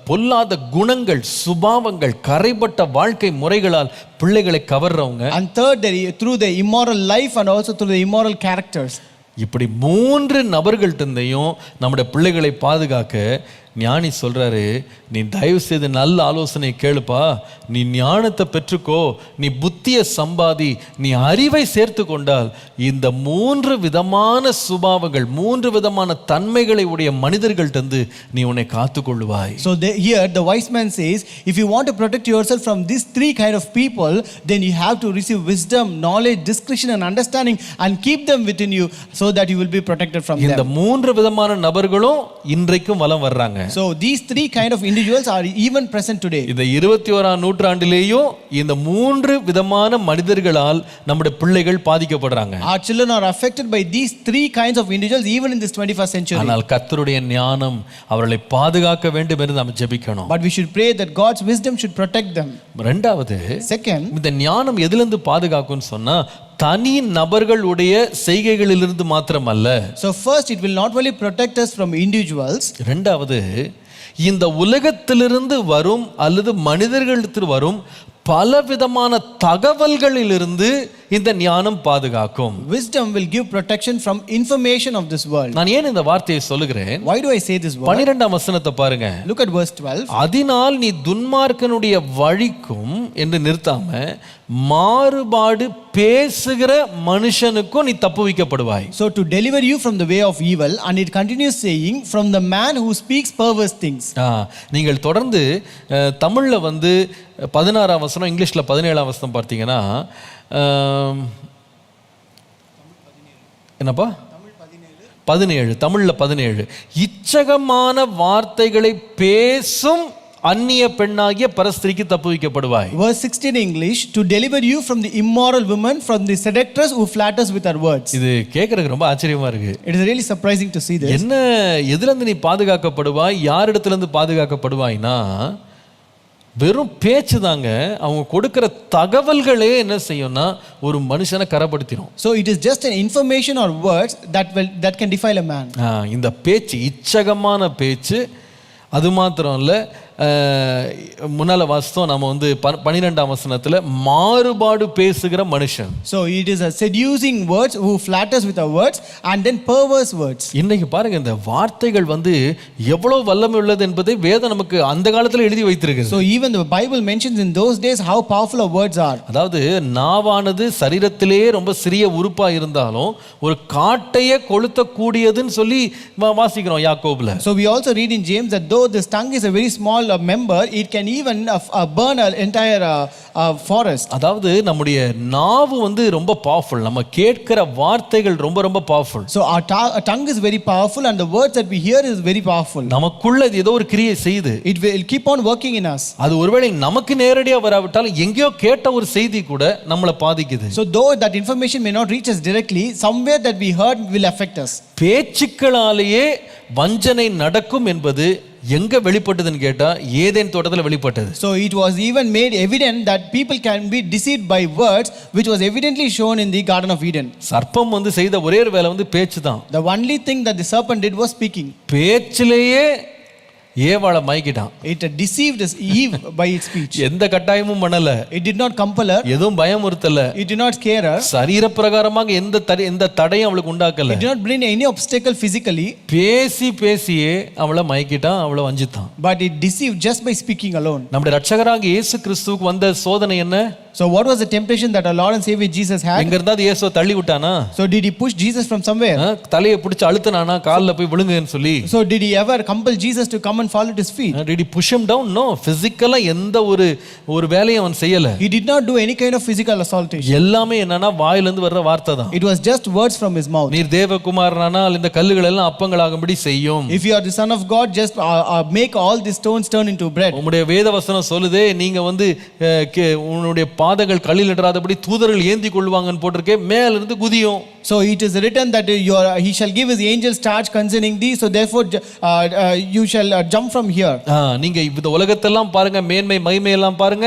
A: பொல்லாத குணங்கள், சுபாவங்கள், கரைபட்ட வாழ்க்கை முறைகளால் பிள்ளைகளை கவர்றவங்க.
B: And third, through the immoral life and also through the immoral characters.
A: இப்படி 3 நபர்கள்ட்டேயும் நம்முடைய பிள்ளைகளை பாதுகாக்க ஞானி சொல்றாரு, நீ தயவு செய்து நல்ல ஆலோசனை கேளுப்பா, நீ ஞானத்தை பெற்றுக்கோ, நீ புத்தியை சம்பாதி, நீ அறிவை சேர்த்து கொண்டால் இந்த 3 விதமான சுபாவங்கள், 3 விதமான தன்மைகளை உடைய மனிதர்கள்ட்டேந்து நீ உன்னை காத்துக்கொள்ளுவாய்.
B: So here the wise man says, if you want to protect yourself from these 3 kind of people, then you have to receive wisdom, knowledge, discretion and understanding and keep them within you so that you will be protected from them.
A: இந்த 3 விதமான நபர்களும் இன்றைக்கும் வலம் வர்றாங்க.
B: So these 3 kind of individuals are even present today.
A: இந்த 21ஆம் நூற்றாண்டிலேயும் இந்த 3 விதமான மனிதர்களால் நம்முடைய பிள்ளைகள் பாதிக்கப்படுறாங்க.
B: Our children are affected by these 3 kinds of individuals even in this 21st century.
A: ஆனால் கர்த்தருடைய ஞானம் அவர்களை பாதுகாக்க வேண்டும் என்று நாம் ஜெபிக்கணும்.
B: But we should pray that God's wisdom should protect them.
A: இரண்டாவது,
B: second,
A: இந்த ஞானம் எதிலிருந்து பாதுகாக்கும்னு சொன்னா, தனி நபர்களுடைய செய்கைகளிலிருந்து மாத்திரமல்ல.
B: So first, it will not only protect us from individuals.
A: இரண்டாவது, இந்த உலகத்திலிருந்து வரும் அல்லது மனிதர்களிடத்தில் வரும் பலவிதமான தகவல்களிலிருந்து இந்த ஞானம் பாதுகாக்கும்.
B: Wisdom will give protection from information of this world.
A: நான் ஏன் இந்த வார்த்தையை சொல்லுகிறேன்?
B: Why do I say this word?
A: 12ஆம் வசனத்தை பாருங்க.
B: Look at verse 12.
A: அதனால் நீ துன்மார்க்கனுடைய வழிக்கும் என்று நிறுத்தாம மாறுபாடு பேசுகிற மனுஷனுக்கும் நீ தப்புவிக்கப்படுவாய்.
B: So to deliver you from the way of evil, and it continues saying, from the man who speaks perverse things.
A: நீங்கள் தொடர்ந்து தமிழ்ல வந்து 16ஆம் வசனம், இங்கிலீஷ்ல 17ஆம் வசனம் பார்த்தீங்கன்னா என்னப்பா 17, தமிழ்ல 17, இச்சகமான வார்த்தைகளை பேசும் அந்நிய பெண்ணாகிய பரஸ்திரிக்கு தப்புவிக்கப்படுவாய்.
B: Verse 16 English, to deliver you from the immoral woman, from the seductress who flatters with her words.
A: இது கேக்குறதுக்கு ரொம்ப ஆச்சரியமா இருக்கு.
B: It is really surprising to see this.
A: என்ன, எதுல இருந்து நீ பாதுகாக்கப்படுவாய், யார் இடத்துல இருந்து பாதுகாக்கப்படுவாய்னா வெறும் பேச்சு தாங்க. அவங்க கொடுக்கிற தகவல்களே என்ன செய்யும்னா ஒரு மனுஷனை கரப்படுத்திடும்.
B: So it is just an information or words that can defile a man.
A: இந்த பேச்சு, இச்சகமான பேச்சு, அது மாத்திரம் இல்லை, முன்னால வாசித்தோம் நம்ம வந்து 12ஆம் வசனத்துல மாறுபாடு பேசுகிற மனுஷன்.
B: So it is a seducing words who flatters with our words and then perverse words.
A: இன்னைக்கு பாருங்க, இந்த வார்த்தைகள் வந்து எவ்வளவு வல்லமை உள்ளது என்பதை வேதம் நமக்கு அந்த காலத்துல எழுதி வைத்திருக்கு.
B: So even the Bible mentions in those days how powerful our words are.
A: அதாவது நாவானது சரீரத்திலே ரொம்ப சிறிய உறுப்பா இருந்தாலும் ஒரு காட்டையே கொளுத்த கூடியதுன்னு சொல்லி வாசிக்கிறோம் யாக்கோபுல.
B: So we also read in James that though this tongue is a very small member, it can even burn an entire forest.
A: அதாவது நம்முடைய நாவு வந்து ரொம்ப பவர்ஃபுல். நம்ம கேட்கிற வார்த்தைகள் ரொம்ப ரொம்ப powerful.
B: So our tongue is very powerful and the words that we hear is very powerful.
A: நமக்குள்ள ஏதோ ஒரு கிரியை செய்யுது.
B: It will keep on working in us.
A: அது ஒருவேளை நமக்கு நேரடியா வராவிட்டாலும் எங்கேயோ கேட்ட ஒரு செய்தி கூட நம்மளை பாதிக்குது.
B: So though that information may not reach us directly, somewhere that we heard will affect us.
A: பேச்சுக்களாலேயே வஞ்சனை நடக்கும் என்பது எங்க வெளிப்பட்டதுன்னு கேட்டா ஏதேன் தோட்டத்துல வெளிப்பட்டது.
B: So it was even made evident that people can be deceived by words, which was evidently shown in the Garden of Eden.
A: சர்ப்பம் வந்து செய்த ஒரே ஒரு வேலை வந்து பேச்சு தான்.
B: The only thing that the serpent did was speaking.
A: பேச்சிலேயே ஏவாளை மயக்கிட்டான்.
B: It deceived Eve by its speech.
A: எந்த கட்டாயமும் பண்ணல.
B: It did not compel her.
A: எதுவும் பயமுறுத்தல.
B: It did not scare her.
A: சரீர பிரகாரமாக எந்த தடையும் அவளுக்கு உண்டாக்கல.
B: It did not bring any obstacle physically.
A: பேசியே அவளை மயக்கிட்டான், அவளை வஞ்சித்தான்.
B: But it deceived just by speaking alone.
A: நம்முடைய இரட்சகராகிய இயேசு கிறிஸ்துவுக்கு வந்த சோதனை என்ன?
B: So what was the temptation that our Lord and Savior Jesus had?
A: எங்க இருந்தா இயேசுவை தள்ளி விட்டானா?
B: So did he push Jesus from somewhere?
A: தலையை பிடிச்சு அழுத்துனானா, கால்ல போய் விழுங்குன்னு சொல்லி?
B: So did he ever compel Jesus to come and fall at his feet?
A: Did he push him down? No. Physically எந்த ஒரு வேலையும் அவன் செய்யல.
B: He did not do any kind of physical assaultation.
A: எல்லாமே என்னன்னா வாயில இருந்து வர்ற வார்த்தை தான்.
B: It was just words from his mouth.
A: நீர் தேவகுமாரனானால் இந்த கல்லுகள் எல்லாம் அப்பங்களாகும்படி செய்யும்.
B: If you are the son of God, just make all these stones turn into bread.
A: உம்முடைய வேத வசனம் சொல்லுதே, நீங்க வந்து உன்னுடைய பாதங்கள் கல்லில் இடராதபடி தூதர்கள் ஏந்தி கொள்வாங்கன்னு போட்டிருக்கே, மேல இருந்து குதியும்.
B: So it is written that he shall give his angels charge concerning thee, so therefore you shall jump from here.
A: நீங்க இந்த உலகத்தெல்லாம் பாருங்க, மேன்மை மகிமை எல்லாம் பாருங்க,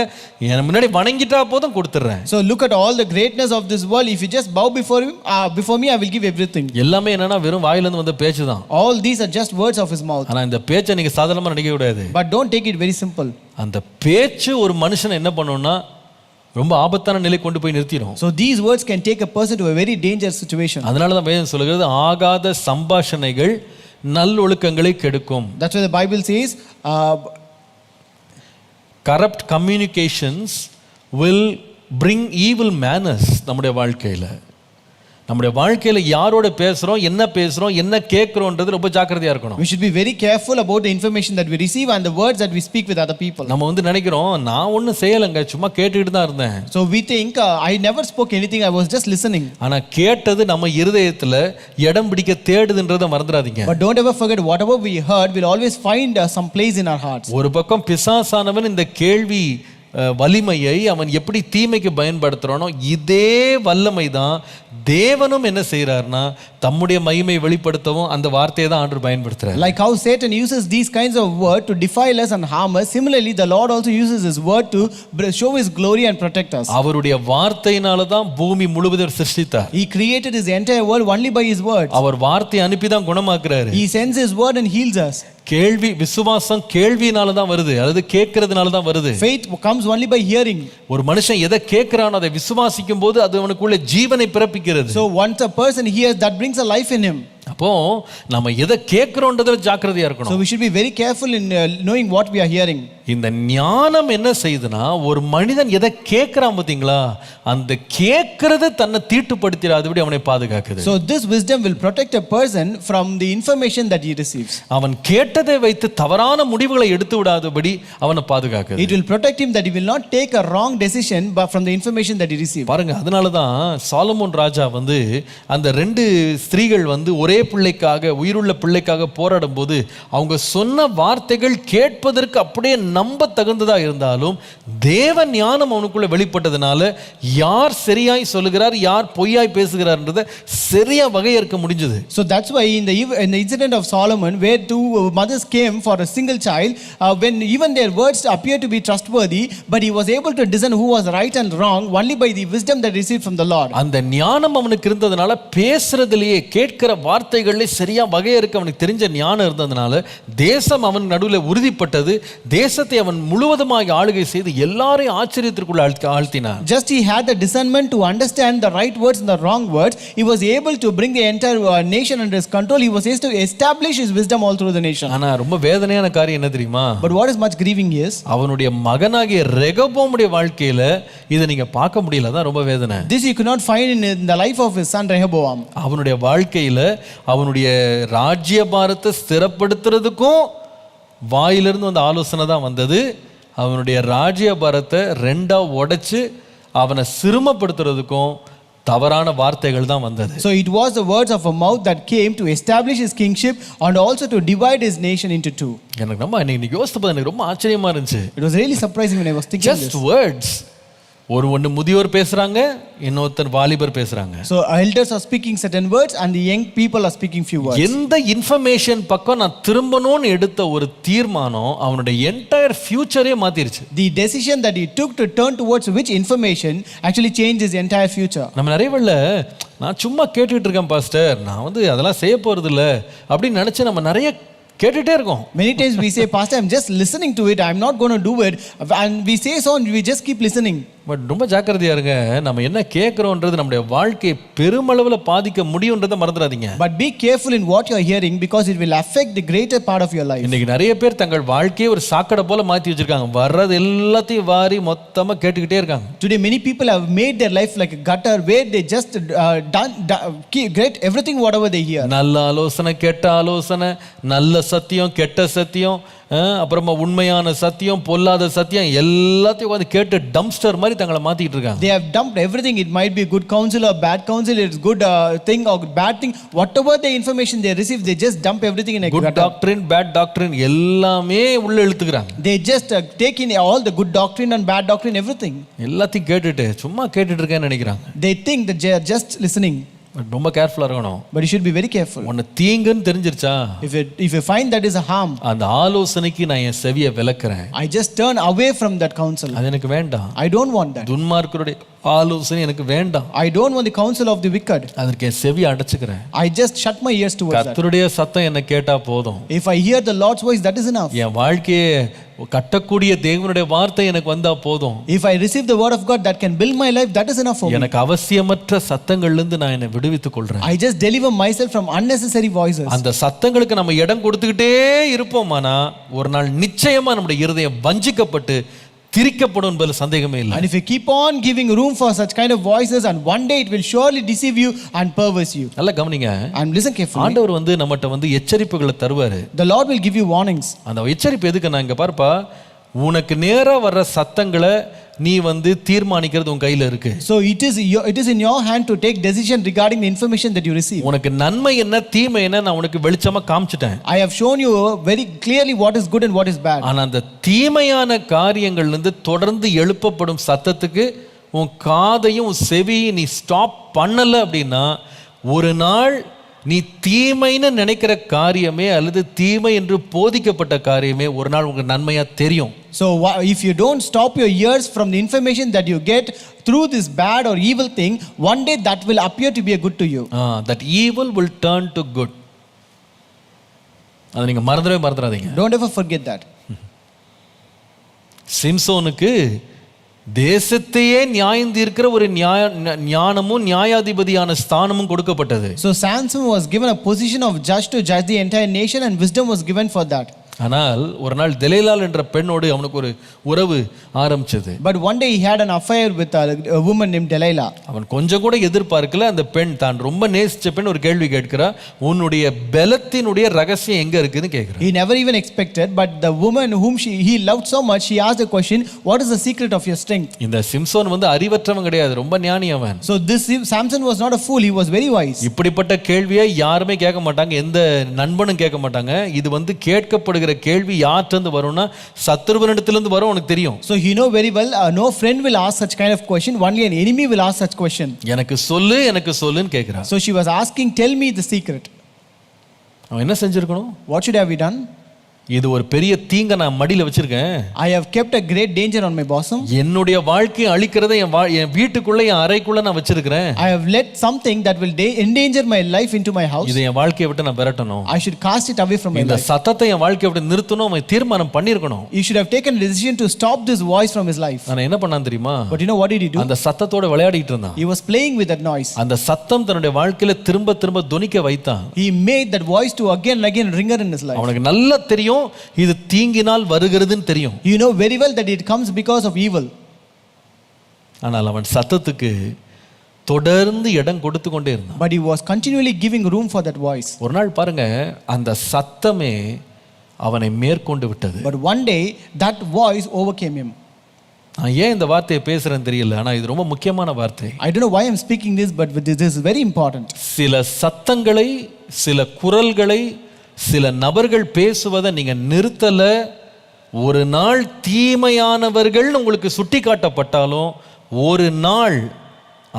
A: என் முன்னாடி வணங்கிட்டா போதும் கொடுத்துறேன்.
B: So look at all the greatness of this world. If you just bow before him, before me, I will give everything.
A: எல்லாமே என்னன்னா வெறும் வாயில இருந்து வந்த பேச்சு தான்.
B: All these are just words of his mouth.
A: ஆனா இந்த பேச்சை நீங்க சாதாரணமா நினைக்க கூடாது.
B: But don't take it very simple.
A: அந்த பேச்சு ஒரு மனுஷனை என்ன பண்ணும்னா ரொம்ப ஆபத்தான நிலை கொண்டு போய் நிறுத்திடும்.
B: So these words can take a person to a very dangerous situation.
A: அதனால தான் வேதம் சொல்கிறது, ஆகாத சம்பாஷணைகள் நல்லொழுக்கங்களை கெடுக்கும்.
B: That's why the Bible says
A: corrupt communications will bring evil manners. நம்முடைய வாழ்க்கையில யாரோட பேசுறோம், என்ன பேசுறோம், என்ன கேட்கிறோம்ன்றது ரொம்ப ஜாக்கிரதையா இருக்கணும்.
B: We should be very careful about the information that we receive and the words that we speak with other people.
A: நம்ம வந்து நினைக்கிறோம், நான் ஒன்னும் செய்யலங்க, சும்மா கேட்டுட்டு தான் இருந்தேன்.
B: So we think I never spoke anything, I was just listening.
A: ஆனா கேட்டது நம்ம இருதயத்துல இடம் பிடிக்க தேடுதுன்றதை மறந்துடாதீங்க.
B: But don't ever forget, whatever we heard will always find some place in our hearts.
A: ஒரு பக்கம் பிசாசானவன் இந்த கேள்வி வலிமையை அவன் எப்படி தீமைக்கு பயன்படுத்துறானோ, இதே வல்லமை தான் தேவனும் என்ன செய்யறாருன்னா தம்முடைய மகிமை வெளிப்படுத்தவும் அந்த வார்த்தையை தான் ஆண்டவர் பயன்படுத்துறார்.
B: Like how Satan uses these kinds of word to defile us and harm us, similarly the Lord also uses his word to show his glory and protect us.
A: அவருடைய வார்த்தையினால தான் பூமி முழுவதும் சிருஷ்டித்தார்.
B: He created his entire world only by his words.
A: அவர் வார்த்தை அனுப்பி தான் குணமாக்குறாரு.
B: He sends his word and heals us.
A: கேள்வி, விசுவாசம் கேள்வினால தான் வருது, அல்லது கேட்கறதுனால தான் வருது.
B: Faith comes only by hearing.
A: ஒரு மனுஷன் எதை கேட்கிறானோ அதை விசுவாசிக்கும் போது அது அவனுக்குள்ள ஜீவனை பிறப்பிக்கிறது.
B: So once a person hears, that brings a life in him.
A: அப்போ நம்ம எதை கேட்கிறோன்றதுல ஜாக்கிரதையா
B: So
A: இருக்கணும்.
B: we should be very careful in knowing what we are hearing.
A: இந்த ஞானம் என்ன செய்யுதுன்னா, ஒரு மனிதன் எதை கேட்கிறான் பாத்தீங்களா, அந்த கேட்கறது தன்னை தீட்டுப்படுத்திடாதபடி அவனை பாதுகாக்குது.
B: So this wisdom will protect a person from the information that he receives.
A: அவன் கேட்டதை வைத்து தவறான முடிவுகளை எடுத்து விடாதபடி அவனை பாதுகாக்குது.
B: It will protect him that he will not take a wrong decision but from the information that he received.
A: பாருங்க, அதனால தான் சாலமோன் ராஜா அந்த ரெண்டு ஸ்திரீகள் ஒரே பிள்ளைக்காக, உயிருள்ள பிள்ளைக்காக போராடும் போது அவங்க சொன்ன வார்த்தைகள் கேட்பதற்கு அப்படியே நம்ப தகுந்ததா இருந்தாலும் தேவ ஞானம் அவனுக்குள்ள வெளிப்பட்டதுனால யார் சரியாய் சொல்லுகிறார், யார் பொய்யாய் பேசுகிறார்ன்றதை சரியா வகையறுக்க முடிஞ்சது.
B: So that's why in the incident of Solomon, where two mothers came for a single child, when even their words appeared to be trustworthy, but he was able to discern who was right and wrong only by the wisdom that he received from the Lord.
A: அந்த ஞானம் அவனுக்கு இருந்ததுனால பேசுறதுலயே, கேட்கிற வார்த்தைகளிலே சரியா வகையறுக்க அவனுக்கு தெரிஞ்ச ஞானம் இருந்ததுனால தேசம் அவன் நடுவில் உறுதிப்பட்டது. தேசத்தை அவன் முழுவதுமாக ஆளுகை செய்து எல்லாரையும் ஆச்சரியத்திற்குள்ள ஆழ்த்தினான்.
B: Just he had the discernment to understand the right words and the wrong words. He was able to bring the entire nation under his control. He was able to establish his wisdom all through the nation.
A: ஆனா ரொம்ப வேதனையான காரியம் என்ன தெரியுமா?
B: But what is much grieving is,
A: அவனுடைய மகனாகிய ரெகொபோமுடைய வாழ்க்கையில இதை நீங்க பார்க்க முடியல. தான் ரொம்ப வேதனை.
B: This you could not find in the life of his son Rehoboam.
A: அவனுடைய வாழ்க்கையில அவனுடைய ராஜ்யபாரத்தை ஸ்திரப்படுத்துறதுக்கும் வாயிலிருந்து வந்த ஆலோசனை தான் வந்தது. அவனுடைய ராஜ்யபாரத்தை ரெண்டா உடைச்சு அவனை சிறுமப்படுத்துறதுக்கும் தவறான வார்த்தைகள் தான் வந்தது.
B: So it was the words of a mouth that came to establish his kingship and also to divide his nation into two.
A: எனக்கு ரொம்ப இன்னைக்கு யோசித்து பார்த்தா எனக்கு ரொம்ப ஆச்சரியமா இருந்துச்சு.
B: It was really surprising when I was thinking
A: just words. ஒன்று முதியோர் பேசுறாங்க, இன்னொருத்தர் வாலிபர் பேசுறாங்க.
B: So elders are speaking certain words and the young people are speaking few words.
A: எந்த இன்ஃபர்மேஷன் பக்கம் நான் திரும்பணும்னு எடுத்த ஒரு தீர்மானம் அவனுடைய entire ஃபியூச்சரே மாத்திருச்சு.
B: The decision that he took to turn towards which information actually changed his entire future.
A: நம்ம நிறைய வேளை நான் சும்மா கேட்டுட்டு இருக்கேன் பாஸ்டர், நான் அதெல்லாம் செய்ய போறது இல்லை அப்படின்னு நினைச்சு நம்ம நிறைய கேட்டுட்டே இருக்கோம்.
B: Many times we say, Pastor, I'm just listening to it, I'm not going to do it, and we say so and we just keep listening.
A: But ரொம்ப ஜாக்கிரதையா இருங்க. நம்ம என்ன கேட்கிறோன்றது நம்முடைய வாழ்க்கையை பெருமளவில் பாதிக்க முடியும்ன்றதை மறந்துடாதீங்க.
B: But be careful in what you are hearing because it will affect the greater part of your life.
A: இன்னைக்கு நிறைய பேர் தங்கள் வாழ்க்கையை ஒரு சாக்கடை போல மாத்தி வச்சிருக்காங்க. வர்றது எல்லாத்தையும் வாரி மொத்தமா கேட்டுக்கிட்டே இருக்காங்க.
B: Today many people have made their life like a gutter where they just get everything whatever they hear.
A: நல்ல ஆலோசனை, கெட்ட ஆலோசனை, நல்ல சத்தியம், கெட்ட சத்தியம், அப்புறமா உண்மையான சத்தியம், பொல்லாத சத்தியம் எல்லாத்தையும் கேட்டு டம்ஸ்டர் மாதிரி தங்களை மாத்திட்டு இருக்காங்க.
B: They have dumped everything. It might be good counsel or bad counsel, it's good thing or bad thing, whatever the information they receive, they just dump everything in a
A: good
B: gutter.
A: doctrine, bad doctrine எல்லாமே உள்ள இழுத்துக்கறாங்க.
B: They just take in all the good doctrine and bad doctrine, everything.
A: எல்லாத்தையும் கேட்டுட்டு சும்மா கேட்டுட்டு இருக்கேன்னு நினைக்கிறாங்க.
B: They think that they are just listening.
A: ரொம்ப கேர்ஃபுல்லா இருக்கணும்.
B: But you should be very careful.
A: ஒன்னு தீங்குன்னு தெரிஞ்சிருச்சா,
B: if you find that is a harm,
A: அந்த ஆலோசனைக்கு நான் என் செவியை விலக்குறேன்.
B: I just turn away from that counsel.
A: அது எனக்கு வேண்டாம்.
B: I don't want that.
A: துன்மார்க்கருடைய ஆலோசனை எனக்கு வேண்டாம்.
B: I don't want the counsel of the wicked.
A: அதற்கு என் செவியை அடைச்சுக்கிறேன்.
B: I just shut my ears towards that.
A: கர்த்தருடைய சத்தம் என்ன கேட்டா போதும்.
B: If I hear the Lord's voice, that is enough.
A: என் வாழ்க்கையை கட்டக்கூடிய தேவனுடைய வார்த்தை எனக்கு வந்தா போதும்.
B: If I receive the word of God that can build my life, that is enough for me.
A: எனக்கு அவசியமற்ற சத்தங்கள்ல இருந்து நான் என்னை விடுவித்துக் கொள்றேன்.
B: I just deliver myself from unnecessary voices.
A: அந்த சத்தங்களுக்கு நம்ம இடம் கொடுத்துக்கிட்டே இருப்போமானா ஒரு நாள் நிச்சயமா நம்முடைய இருதயம் வஞ்சிக்கப்பட்டு திரிக்கப்படும் என்பதில் சந்தேகமே இல்லை.
B: And if you keep on giving room for such kind of voices, and one day it will surely deceive you and perverse you.
A: நல்லா கவனிங்க.
B: And listen carefully.
A: ஆண்டவர் நம்மட்ட எச்சரிப்புகளை தருவாரு.
B: The Lord will give you warnings.
A: அந்த எச்சரிப்பு எதுக்கு? நான் இங்க பார்ப்பா, உனக்கு நேரா வர்ற சத்தங்களை நீ தீர்மானிக்கிறது உன் கையில இருக்கு.
B: So it is in your hand to take decision regarding the information that you receive.
A: உனக்கு நன்மை என்ன தீமை என்ன நான் உனக்கு வெளிச்சமா காமிச்சிட்டேன்.
B: I have shown you very clearly what is good and what is bad.
A: ஆனா அந்த தீமையான காரியங்கள்ல இருந்து தொடர்ந்து எழுப்பப்படும் சத்தத்துக்கு உன் காதையும் உன் செவியும் நீ ஸ்டாப் பண்ணல அப்படின்னா ஒரு நாள் நீ தீமைன்னு நினைக்கிற காரியமே அல்லது தீமை என்று போதிக்கப்பட்ட காரியமே ஒரு நாள் உங்களுக்கு நன்மையா தெரியும்.
B: So if you don't stop your ears from the information that you get through this bad or evil thing, one day that will appear to be a good to you.
A: That evil will turn to good. அதை நீங்க மறந்துடாதீங்க.
B: Don't ever forget that.
A: சிம்சோனுக்கு தேசத்தையே நியாயம் தீர்க்கிற ஒரு ஞானமும் நியாயாதிபதியான ஸ்தானமும் கொடுக்கப்பட்டது.
B: So Samson was given a position of judge to judge the entire nation, and wisdom was given for that.
A: ஆனால் ஒரு நாள் தெலேலாள் என்ற பெண்ணோடு அவனுக்கு ஒரு உறவு ஆரம்பிச்சது.
B: But one day he had an affair with a woman named Delilah.
A: அவன் கொஞ்சம் கூட எதிர்பார்க்கல. அந்த பெண் தான் ரொம்ப நேசிச்ச பெண் ஒரு கேள்வி கேட்கிறா, உன்னுடைய பலத்தினுடைய ரகசியம் எங்க இருக்குன்னு கேக்குறா.
B: He never even expected, but the woman whom he loved so much, she asked the question, what is the secret of your strength?
A: இந்த சிம்சோன் வந்து அறிவற்றவன் கிடையாது, ரொம்ப ஞானி அவன்.
B: So this Samson was not a fool, he was very wise.
A: இப்படிப்பட்ட கேள்வியை யாருமே கேட்க மாட்டாங்க, எந்த நண்பனும் கேட்க மாட்டாங்க. இது வந்து கேட்கப்படுகிற கேள்வி யார்கிட்ட வரும்னா சத்துருவனிடத்திலிருந்து வரும், உனக்கு தெரியும்.
B: So he know very well, no friend will ask such kind of question, only an enemy will ask such question.
A: எனக்கு சொல்லுன்னு கேக்குறா.
B: So she was asking, tell me the secret.
A: அவன் என்ன செஞ்சிருக்கணும்?
B: What should have we done?
A: இது ஒரு பெரிய தீங்க நான் மடியில வச்சிருக்கேன்.
B: I have kept a great danger on my bosom.
A: என்னுடைய வாழ்க்கையை அழிக்கிறதை என் வீட்டுக்குள்ள என் அறைக்குள்ள நான் வச்சிருக்கிறேன்.
B: I have let something that will endanger my life into my house.
A: இதை என் வாழ்க்கையை விட்டு நான் விரட்டணும்.
B: I should cast it away from my life.
A: இந்த சத்தத்தை என் வாழ்க்கையை விட்டு நிறுத்தணும், அவன் தீர்மானம் பண்ணியிருக்கணும்.
B: He should have taken a decision to stop this voice from his life.
A: நான் என்ன பண்ணான் தெரியுமா?
B: But you know what did he do?
A: அந்த சத்தத்தோட விளையாடிட்டு இருந்தான்.
B: He was playing with that noise.
A: அந்த சத்தம் தன்னுடைய வாழ்க்கையில திரும்ப துணிக்க வைத்தான்.
B: He made that voice to again and again ringer in his life.
A: அவனுக்கு நல்லா தெரியும் இது தீங்கினால் வருகிறதுன்னு தெரியும்.
B: You know very well that it comes because of evil.
A: ஆனால் அவன் சத்தத்துக்கு தொடர்ந்து இடம் கொடுத்து கொண்டே இருந்தான்.
B: But he was continually giving room for that voice.
A: ஒரு நாள் பாருங்க, அந்த சத்தமே அவனை மேற்கொண்டு விட்டது.
B: But one day that voice overcame him.
A: நான் ஏன் இந்த வார்த்தையை பேசுறேன்னு தெரியல, ஆனா இது ரொம்ப முக்கியமான வார்த்தை.
B: I don't know why I'm speaking this, but this is very important.
A: சில சத்தங்களை, சில குரல்களை, சில நபர்கள் பேசுவதை நீங்க நிறுத்தல, ஒரு நாள் தீமையானவர்கள் உங்களுக்கு சுட்டி காட்டப்பட்டாலும் ஒரு நாள்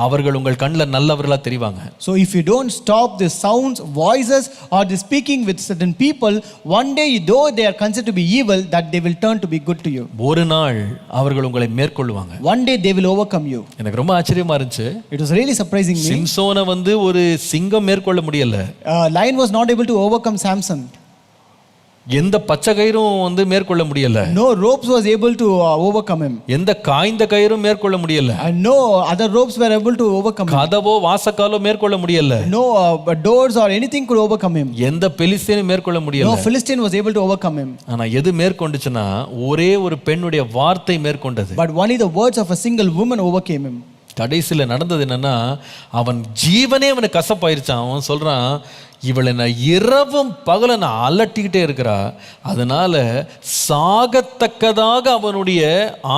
A: அவர்கள் உங்கள் கண்ணில் நல்லவர்களா தெரிவாங்க.
B: So if you don't stop the sounds, voices, or the speaking with certain people, one day though they are considered to be evil, that they will turn to be good to you.
A: ஒரு நாள் அவர்கள் உங்களை மேற்கொள்வாங்க.
B: One day they will overcome you.
A: எனக்கு ரொம்ப ஆச்சரியமா இருந்துச்சு.
B: It was really surprising me.
A: சிம்சோனை வந்து ஒரு சிங்கம் மேற்கொள்ள முடியல.
B: Lion was not able to overcome Samson.
A: எந்த பச்சை கயிறும் வந்து மேற்கொள்ள முடியல.
B: No ropes was able to overcome him.
A: எந்த காய்ந்த கயிறும் மேற்கொள்ள முடியல.
B: And no other ropes were able to overcome him.
A: கதவோ வாசக்காலோ மேற்கொள்ள முடியல.
B: No doors or anything could overcome him.
A: எந்த பெலிஸ்தீனும் மேற்கொள்ள முடியல.
B: No Philistine was able to overcome him.
A: ஆனா எது மேற்கொண்டுச்சுன்னா ஒரே ஒரு பெண்ணுடைய வார்த்தை மேற்கொண்டது.
B: But only the words of a single woman overcame him.
A: கடைசியில் நடந்தது என்னன்னா, அவன் ஜீவனே அவனுக்கு கசப்பாயிருச்சான். அவன் சொல்றான், இவளை நான் இரவும் பகல நான் அலட்டிக்கிட்டே இருக்கிறா, அதனால சாகத்தக்கதாக அவனுடைய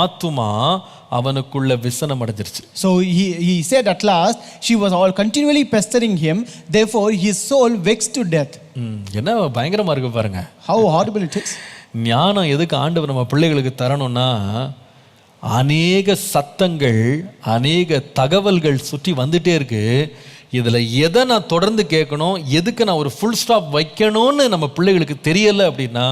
A: ஆத்துமா அவனுக்குள்ள விசனம் அடைஞ்சிருச்சு.
B: So he said at last she was all continually pestering him, therefore his soul vexed to death.
A: என்ன பயங்கரமா இருக்கு பாருங்க.
B: How horrible it is.
A: ஞானம் எதுக்கு ஆண்டவர் நம்ம பிள்ளைகளுக்கு தரணும்னா, அநேக சத்தங்கள், அநேக தகவல்கள் சுற்றி வந்துட்டே இருக்கு. இதில் எதை நான் தொடர்ந்து கேட்கணும், எதுக்கு நான் ஒரு ஃபுல் ஸ்டாப் வைக்கணும்னு நம்ம பிள்ளைகளுக்கு தெரியலை அப்படின்னா,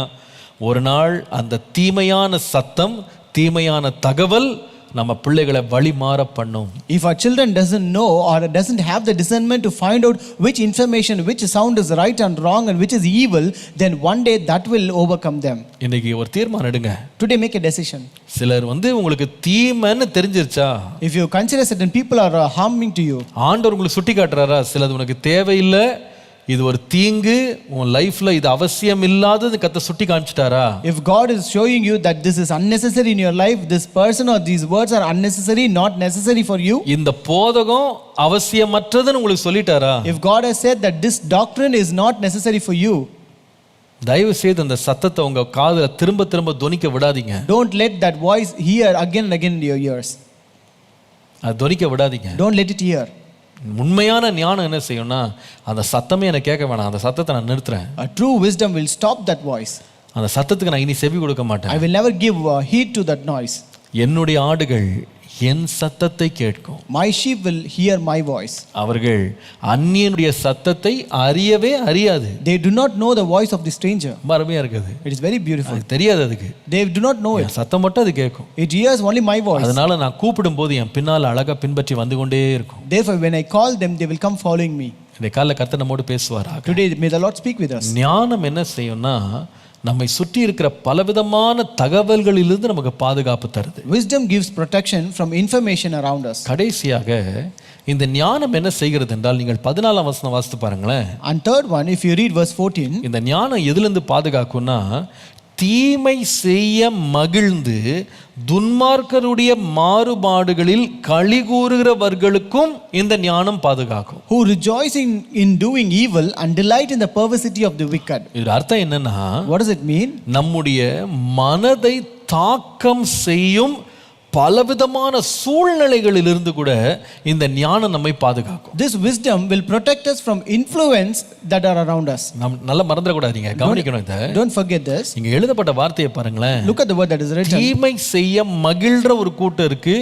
A: ஒரு நாள் அந்த தீமையான சத்தம், தீமையான தகவல் நம்ம பிள்ளைகளை வழி மாற பண்ணும்.
B: If our children doesn't know or doesn't have the discernment to find out which information, which sound is right and wrong and which is evil, then one day that will overcome them.
A: இன்னைக்கு ஒரு தீர்மானம் எடுங்க.
B: Today make a decision.
A: சிலர் வந்து உங்களுக்கு தீமைன்னு தெரிஞ்சிருச்சா,
B: if you consider certain people are harming to you,
A: ஆண்டவர் உங்களுக்கு சுட்டி காட்டுறாரா, சிலது உனக்கு தேவையில்லை, இது ஒரு தீங்கு, உன் லைஃப்ல இது அவசியம் இல்லாதது கத்த சுட்டி காமிச்சிட்டாரா?
B: If God is showing you that this is unnecessary in your life, this person or these words are unnecessary, not necessary for you,
A: இந்த போதகம் அவசியமற்றதுன்னு உங்களுக்கு சொல்லிட்டாரா?
B: if God has said that this doctrine is not necessary for you,
A: தயவு செய்து அந்த சத்தத்தை உங்க காதுல திரும்ப துணிக்க விடாதீங்க.
B: don't let that voice hear again and again in your ears.
A: அது துணிக்க விடாதீங்க.
B: Don't let it hear.
A: உண்மையான ஞானம் என்ன செய்யும்னா, அந்த சத்தமே எனக்கு கேட்க வேணாம், அந்த சத்தத்தை நான் நிறுத்துறேன்.
B: A true wisdom will stop that voice.
A: அந்த சத்தத்துக்கு நான் இனி செவி கொடுக்க மாட்டேன்.
B: I will never give heed to that noise.
A: என்னுடைய ஆடுகள் என் சத்தத்தை கேட்கும்.
B: My sheep will hear my voice.
A: அவர்கள் அந்நியனுடைய சத்தத்தை அறியவே அறியாது.
B: They do not know the voice of the stranger.
A: மரமையா இருக்குது.
B: It is very beautiful.
A: அது தெரியாது அதுக்கு.
B: They do not know it.
A: சத்தம் மட்டும் அது கேட்கும்.
B: It hears only my voice.
A: அதனால நான் கூப்பிடும் போது என் பின்னால அழகா பின்பற்றி வந்து கொண்டே இருக்கும்.
B: Therefore when I call them, they will come following me.
A: இந்த காலைல கர்த்தர் நம்மோடு பேசுவாராக.
B: Today may the Lord speak with us.
A: ஞானம் என்ன செய்யும்னா நம்மை சுற்றி இருக்கிற பலவிதமான தகவல்களிலிருந்து நமக்கு பாதுகாப்பு தருது.
B: Wisdom gives protection from information around us.
A: கடைசியாக இந்த ஞானம் என்ன செய்கிறது என்றால் நீங்கள் 14ஆம் வசனம் வாசித்து பாருங்களேன்.
B: And third one, if you read verse 14,
A: இந்த ஞானம் எதிலிருந்து பாதுகாக்கும்னா தீமை செய்ய மகிழ்ந்து துன்மார்க்கருடைய மாறுபாடுகளில் களி கூறுகிறவர்களுக்கும் இந்த ஞானம் பாதுகாக்கும்.
B: who rejoice in doing evil and delight in the perversity of the wicked.
A: இது அர்த்தம் என்னன்னா,
B: What does it mean?
A: நம்முடைய மனதை தாக்கம் செய்யும் பலவிதமான சூழ்நிலைகளிலிருந்து கூட இந்த ஞானம் நம்மை பாதுகாக்கும்.
B: This wisdom will protect us from influence that are around us.
A: நாம் நல்லா மறந்துடக்கூடாதீங்க, கவனிக்கணும் இதை.
B: Don't forget this.
A: இங்க எழுதப்பட்ட வார்த்தையை பாருங்களேன்.
B: Look at the word that is written.
A: தீமை செய்ய மகிழ்ற ஒரு கூட்டம் இருக்கு,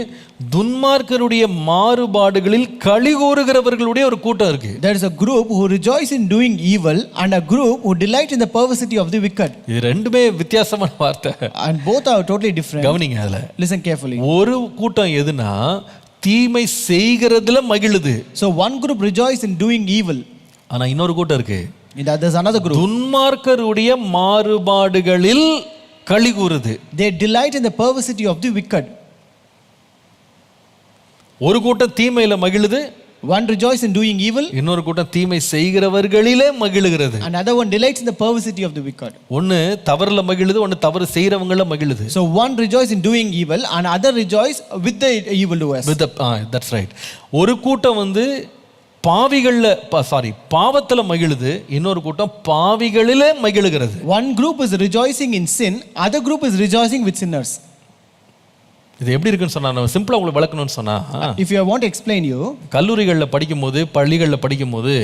A: துன்மார்க்கருடைய மாறுபாடுகளில் களி கூறுகிறவர்களுடைய ஒரு கூட்டம் இருக்கு.
B: There is a group who rejoice in doing evil and a group who delight in the perversity of the wicked.
A: இது ரெண்டுமே வித்தியாசமான வார்த்தை.
B: And both are totally different.
A: கவனிங்க அதுல.
B: Listen carefully.
A: ஒரு கூட்டம் எதுனா தீமை செய்கிறதுல மகிழுது.
B: So one group rejoice in doing evil.
A: ஆனா இன்னொரு கூட்டம் இருக்கு,
B: There's another group.
A: துன்மார்க்கருடைய மாறுபாடுகளில் களி கூறுது.
B: They delight in the perversity of the wicked.
A: ஒரு கூட்டம் தீமையில மகிழுது,
B: One rejoice in doing evil,
A: இன்னொரு கூட்டம் தீமை செய்கிறவர்களிலே மகிழுகிறது.
B: another one delights in the perversity of the wicked.
A: ஒன்னு தவறுல மகிழுது, ஒன்னு தவறு செய்யறவங்கள மகிழுது.
B: So one rejoice in doing evil and other rejoice with the evildoers.
A: With the that's right. ஒரு கூட்டம் வந்து பாவத்துல மகிழுது, இன்னொரு கூட்டம் பாவிகளிலே மகிழுகிறது.
B: One group is rejoicing in sin, other group is rejoicing with sinners.
A: இது எப்படி இருக்குன்னு சொன்னா, நம்ம சிம்பிளா உங்களுக்கு விளக்கணும்னு சொன்னா,
B: If you want to explain you,
A: கல்லூரிகளில் படிக்கும்போது பள்ளிகளில் படிக்கும்போது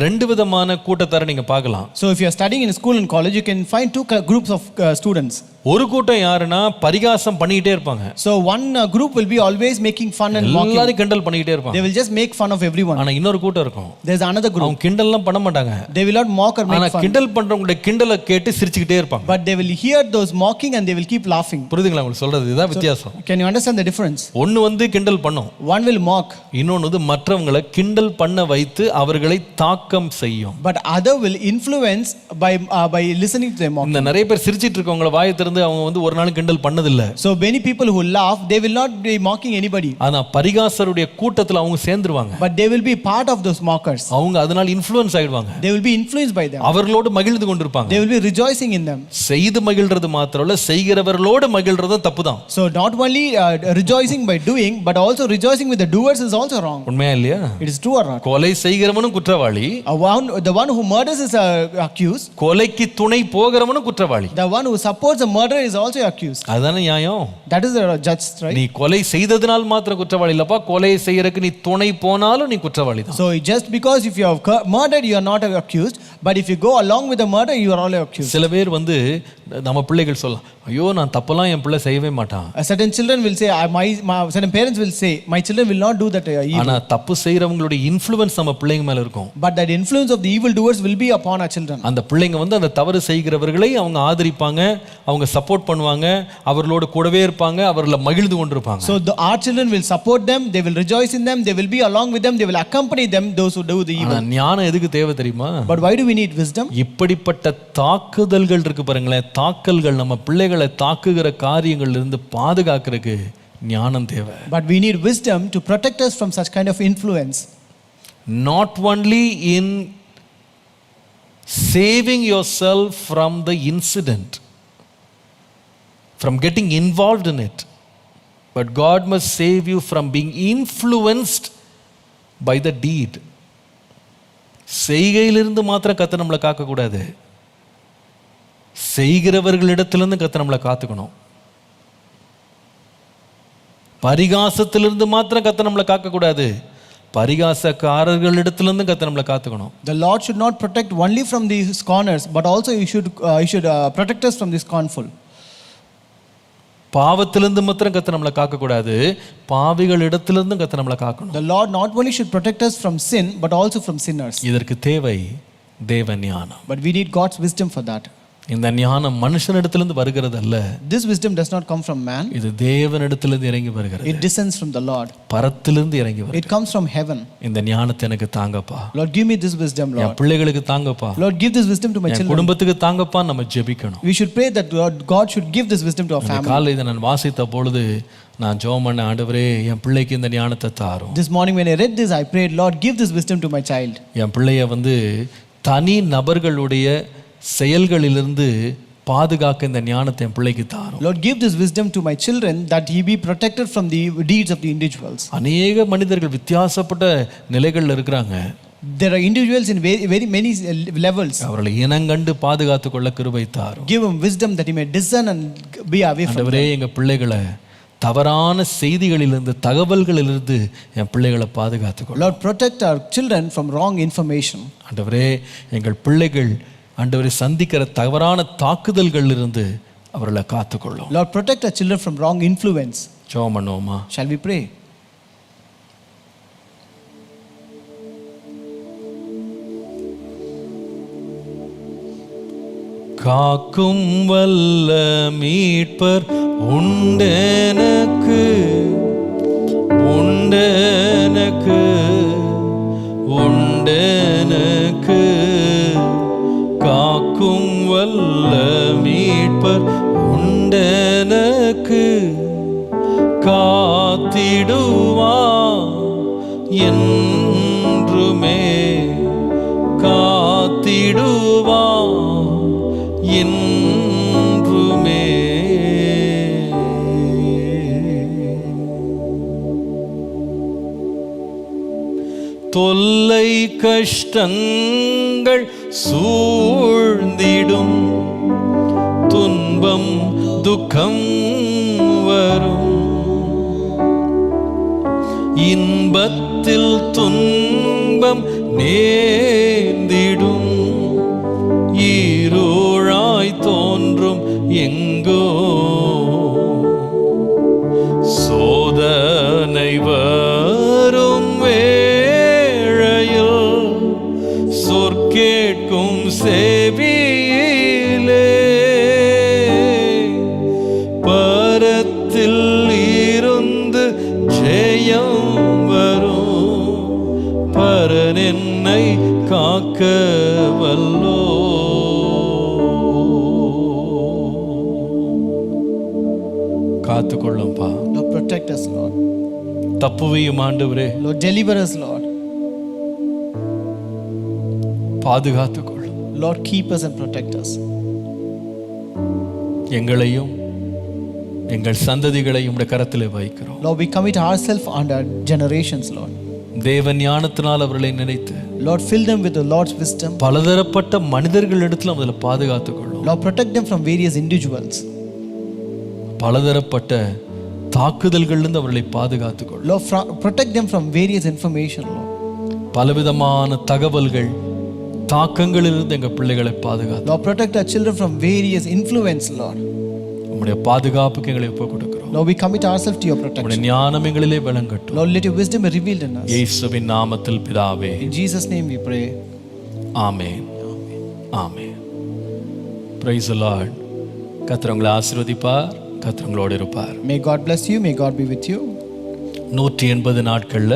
A: ரெண்டு விதமான கூட்டத்தாரை நீங்க பார்க்கலாம்.
B: So if you are studying in school and college, you can find two groups of students.
A: ஒரு கூட்டம் யாருன்னா பரிகாசம் பண்ணிட்டே இருப்பாங்க.
B: So one group will be always making fun and mocking.
A: எல்லாரும் கிண்டல் பண்ணிட்டே இருப்பாங்க.
B: They will just make fun of everyone.
A: ஆனா இன்னொரு கூட்டம் இருக்கும்.
B: There's another group.
A: அவங்க கிண்டல்லாம் பண்ண மாட்டாங்க.
B: They will not mock or make
A: ஆனா
B: fun.
A: கிண்டல் பண்றவங்களுடைய கிண்டலை கேட்டு சிரிச்சுக்கிட்டே இருப்பாங்க.
B: But they will hear those mocking and they will keep laughing.
A: புரியுதுங்களா உங்களுக்கு சொல்றது? இதுதான் வித்தியாசம்.
B: Can you understand the difference?
A: ஒன்னு வந்து கிண்டல் பண்ணும்,
B: One will mock.
A: இன்னொன்னு வந்து மற்றவங்களை கிண்டல் பண்ண வைத்து அவர்களை தாக்கம் செய்யும்.
B: But other will influence by listening to them mock.
A: இந்த நிறைய பேர் சிரிச்சிட்டு இருக்கவங்கள வாயை திறந்து அவங்க வந்து ஒரு நாள் கிண்டல் பண்ணதில்ல.
B: So many people who laugh, they will not be mocking anybody.
A: ஆனா பரிகாசருடைய கூட்டத்துல அவங்க சேர்ந்துருவாங்க.
B: But they will be part of those mockers.
A: அவங்க அதனால இன்ஃப்ளூயன்ஸ் ஆயிடுவாங்க.
B: They will be influenced by them.
A: அவர்களோடு மகிழ்ந்து கொண்டிருப்பாங்க.
B: They will be rejoicing in them.
A: செய்து மகிழ்றது மாத்திரமல்ல, செய்கிறவர்களோடு மகிழ்றதும் தப்புதான்.
B: So not only rejoicing by doing, but also rejoicing with the doers is also wrong.
A: உண்மையா இல்லையா?
B: It is true or not?
A: கொலை செய்கிறவனும் குற்றவாளி,
B: The one who murders is accused.
A: கொலைக்கு துணை போகிறவனும் குற்றவாளி.
B: The one who supports a murder is also accused.
A: அதானே நியாயம்?
B: That is the judge, right?
A: நீ கொலை செய்ததனால் மாத்திரம் குற்றவாளி இல்லப்பா, கொலை செய்யறதுக்கு நீ துணை போனாலும் நீ குற்றவாளி தான்.
B: So just because if you have murdered, you are not accused, but if you go along with the murder, you are all accused.
A: சில பேர் வந்து நம்ம பிள்ளைகள் சொல்லலாம், ஐயோ நான் தப்பெல்லாம் என் பிள்ளை செய்யவே மாட்டான்.
B: Certain children will say, certain parents will say, my children will not do that evil.
A: ஆனா தப்பு செய்யறவங்களுடைய இன்ஃப்ளூயன்ஸ் நம்ம பிள்ளைங்க மேல இருக்கும்.
B: But that influence of the evil doers will be upon our children.
A: அந்த பிள்ளைங்க வந்து அந்த தவறு செய்கிறவர்களை அவங்க ஆதரிப்பாங்க, அவங்க சப்போர்ட் பண்ணுவாங்க, அவர்களோட கூடவே இருப்பாங்க, அவர்களை மகிழ்ந்து கொண்டிருப்பாங்க.
B: So our children will support them, they will rejoice in them, they will be along with them, they will accompany them, those who do the evil.
A: ஞானம் எதுக்கு தேவை தெரியுமா?
B: But why do we need wisdom?
A: இப்படிப்பட்ட தாக்குதல்கள் இருக்கு பாருங்களேன், தாக்கல்கள், நம்ம பிள்ளைகளை தாக்குகிற காரியங்கள்ல இருந்து பாதுகாக்கிறதுக்கு ஞானம் தேவை.
B: But we need wisdom to protect us from such kind of influence.
A: Not only in saving yourself from the incident, from getting involved in it, but God must save you from being influenced by the deed. செய்கையிலிருந்து மாத்திரம் கர்த்தர் நம்மளை காக்கக்கூடாது, செய்கிறவர்களிடத்திலிருந்து கர்த்தர் நம்மளை காத்துக்கணும். பரிகாசத்திலிருந்து மாத்திரம் கர்த்தர் நம்மளை காக்கக்கூடாது, பரிகாசக்காரர்களிடத்திலிருந்து கர்த்தர் நம்மளை காத்துக்கணும்.
B: The Lord should not protect only from the scorners, but also he should protect us from the scornful.
A: பாவத்திலிருந்து மாத்திரம் கர்த்தர் நம்மளை காக்கக்கூடாது, பாவிகளிடத்திலிருந்து கர்த்தர் நம்மளை காக்கணும்.
B: The Lord not only should protect us from sin, but also from sinners.
A: இதற்கு தேவை தேவ ஞானம்.
B: But we need God's wisdom for that.
A: இந்த ஞானம் மனுஷனிடத்திலிருந்து வருகிறது அல்ல.
B: This wisdom does not come from man.
A: இது தேவனிடத்திலிருந்து இறங்கி வருகிறது.
B: It descends from the Lord.
A: பரத்திலிருந்து இறங்கி வருகிறது.
B: It comes from heaven.
A: இந்த ஞானத்தை எனக்கு தாங்கப்பா.
B: Lord, give me this wisdom, Lord.
A: என் பிள்ளைகளுக்கு தாங்கப்பா.
B: Lord, give this wisdom to my children.
A: குடும்பத்துக்கு தாங்கப்பா. நம்ம ஜெபிக்கணும்.
B: We should pray that God should give this wisdom to our family.
A: காலை இதை நான் வாசித்த பொழுது நான் ஜெபம் பண்ண, ஆண்டவரே என் பிள்ளைக்கு இந்த ஞானத்தை தாரும்.
B: This morning when I read this, I prayed, Lord, give this wisdom to my child.
A: என் பிள்ளைய தனி நபர்களுடைய செயல்களிலிருந்து பாதுகாக்க இந்த ஞானத்தை என் பிள்ளைக்கு தாரும்.
B: Lord, give this wisdom to my children that he be protected from the deeds of the individuals.
A: அநேக மனிதர்கள் வித்தியாசப்பட்ட நிலைகளில் இருக்கிறாங்க.
B: There are individuals in very many levels.
A: அவர்களை இனங்கண்டு பாதுகாத்துக் கொள்ள கிருபை தாரும்.
B: Give him wisdom that he may discern and be away from them.
A: ஆண்டவரே எங்க பிள்ளைகளை தவறான செய்திகளிலிருந்து தகவல்களிலிருந்து என் பிள்ளைகளை பாதுகாத்துக் கொள்ளும்.
B: Lord, protect our children from wrong information.
A: ஆண்டவரே எங்கள் பிள்ளைகள் ஆண்டவரே சந்திக்கிற தவறான தாக்குதல்களில் இருந்து அவர்களை காத்துக்கொள்ளும்.
B: Lord, protect our children from wrong influence.
A: ஜெபம் பண்ணுவோமா?
B: Shall we pray?
A: காக்கும் வல்ல மீட்பர் உண்டெனக்கு உண்டெனக்கு உண்டெனக்கு காக்கும் வல்ல மீட்பர் உண்டெனக்கு காத்திடுவா என்றுமே காத்திடுவா என்றுமே. தொல்லை கஷ்டங்கள் சூழ்ந்திடும் துன்பம் துக்கம் வரும் இன்பத்தில் துன்பம் நேர்ந்திடும் ஈரோழாய் தோன்றும் எங்கோ சோதனை வரும் வேளையில் சொற்கேட்கும் செவியிலே பரத்தில் இருந்து ஜெயம் வரும் பரன் என்னை காக்க வல்லோ. காத்துக்கொள்ளும்பா.
B: Lord, protect us, Lord.
A: தப்புவையும் ஆண்டவரே.
B: Lord, deliver us, Lord.
A: பாதுகாத்துக்கொள்ளும்.
B: Lord, keep us and protect us.
A: எங்களையும் எங்கள் சந்ததிகளையும் உம்முடைய கரத்திலே வைக்கிறோம்.
B: Lord, we commit ourselves and our generations, Lord.
A: தேவ ஞானத்தினால் அவர்களை நினைத்து
B: Lord, fill them with the Lord's wisdom.
A: பலதரப்பட்ட மனிதர்களிடத்தில் அதில் பாதுகாத்துக்கொள்ளும்.
B: Lord, protect them from various individuals.
A: பலதரப்பட்ட தாக்குதல்களிலிருந்து அவர்களை பாதுகாத்துக்கொள்ளும்.
B: Lord, protect them from various information, Lord.
A: பலவிதமான தகவல்கள் தாக்கங்களிலிருந்து எங்கள் பிள்ளைகளை பாதுகாத்து.
B: Lord, protect our children from various influence, Lord.
A: உம்முடைய பாதுகாப்புக்கு எங்களை ஒப்புக் கொடுக்கிறோம்.
B: Lord, we commit ourselves to your protection.
A: உம்முடைய ஞானம் எங்களிலே விளங்கட்டும்.
B: Lord, let your wisdom be revealed in us.
A: இயேசுவின் நாமத்தில் பிதாவே.
B: In Jesus' name we pray.
A: Amen. Amen. Praise the Lord. கர்த்தர் உங்களை ஆசீர்வதிப்பார். கர்த்தர் உங்களோடு இருப்பார்.
B: May God bless you. May God be with you.
A: 180 நாட்கள்ல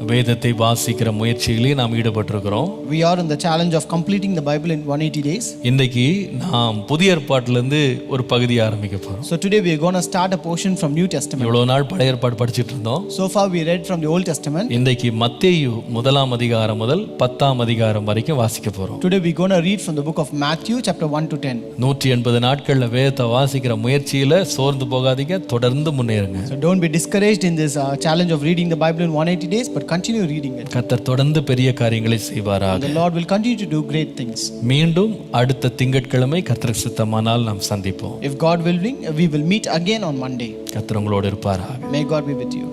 A: வேதத்தை வாசிக்கிற முயற்சியிலே நாம் ஈடுபட்டிருக்கிறோம்.
B: We are in the challenge of completing the Bible in 180 days.
A: இன்னைக்கு நாம் புதிய ஏற்பாட்டிலிருந்து ஒரு பகுதி ஆரம்பிக்க போறோம்.
B: So today we are going to start a portion from New Testament.
A: இவ்வளவு நாள் பழைய ஏற்பாடு படிச்சிட்டு இருந்தோம்.
B: So far we read from the Old Testament.
A: இன்னைக்கு மத்தேயு 1ஆம் அதிகாரம் முதல் 10ஆம் அதிகாரம் வரைக்கும் வாசிக்க போறோம்.
B: Today we are going to read from the book of Matthew chapter 1 to 10.
A: 180 நாட்கள்ல வேதத்தை வாசிக்கிற முயற்சியில சோர்ந்து போகாதீங்க, தொடர்ந்து முன்னேறுங்க.
B: So don't be discouraged in this challenge of reading the Bible in 180 days, but continue reading it.
A: கர்த்தர் தொடர்ந்து பெரிய காரியங்களை செய்வாராக.
B: The Lord will continue to do great things.
A: மீண்டும் அடுத்த திங்கட்கிழமை கர்த்தருக்கு சித்தமானால் நாம் சந்திப்போம்.
B: If God willing, we will meet again on Monday.
A: கர்த்தர் உங்களோடு இருப்பாராக.
B: May God be with you.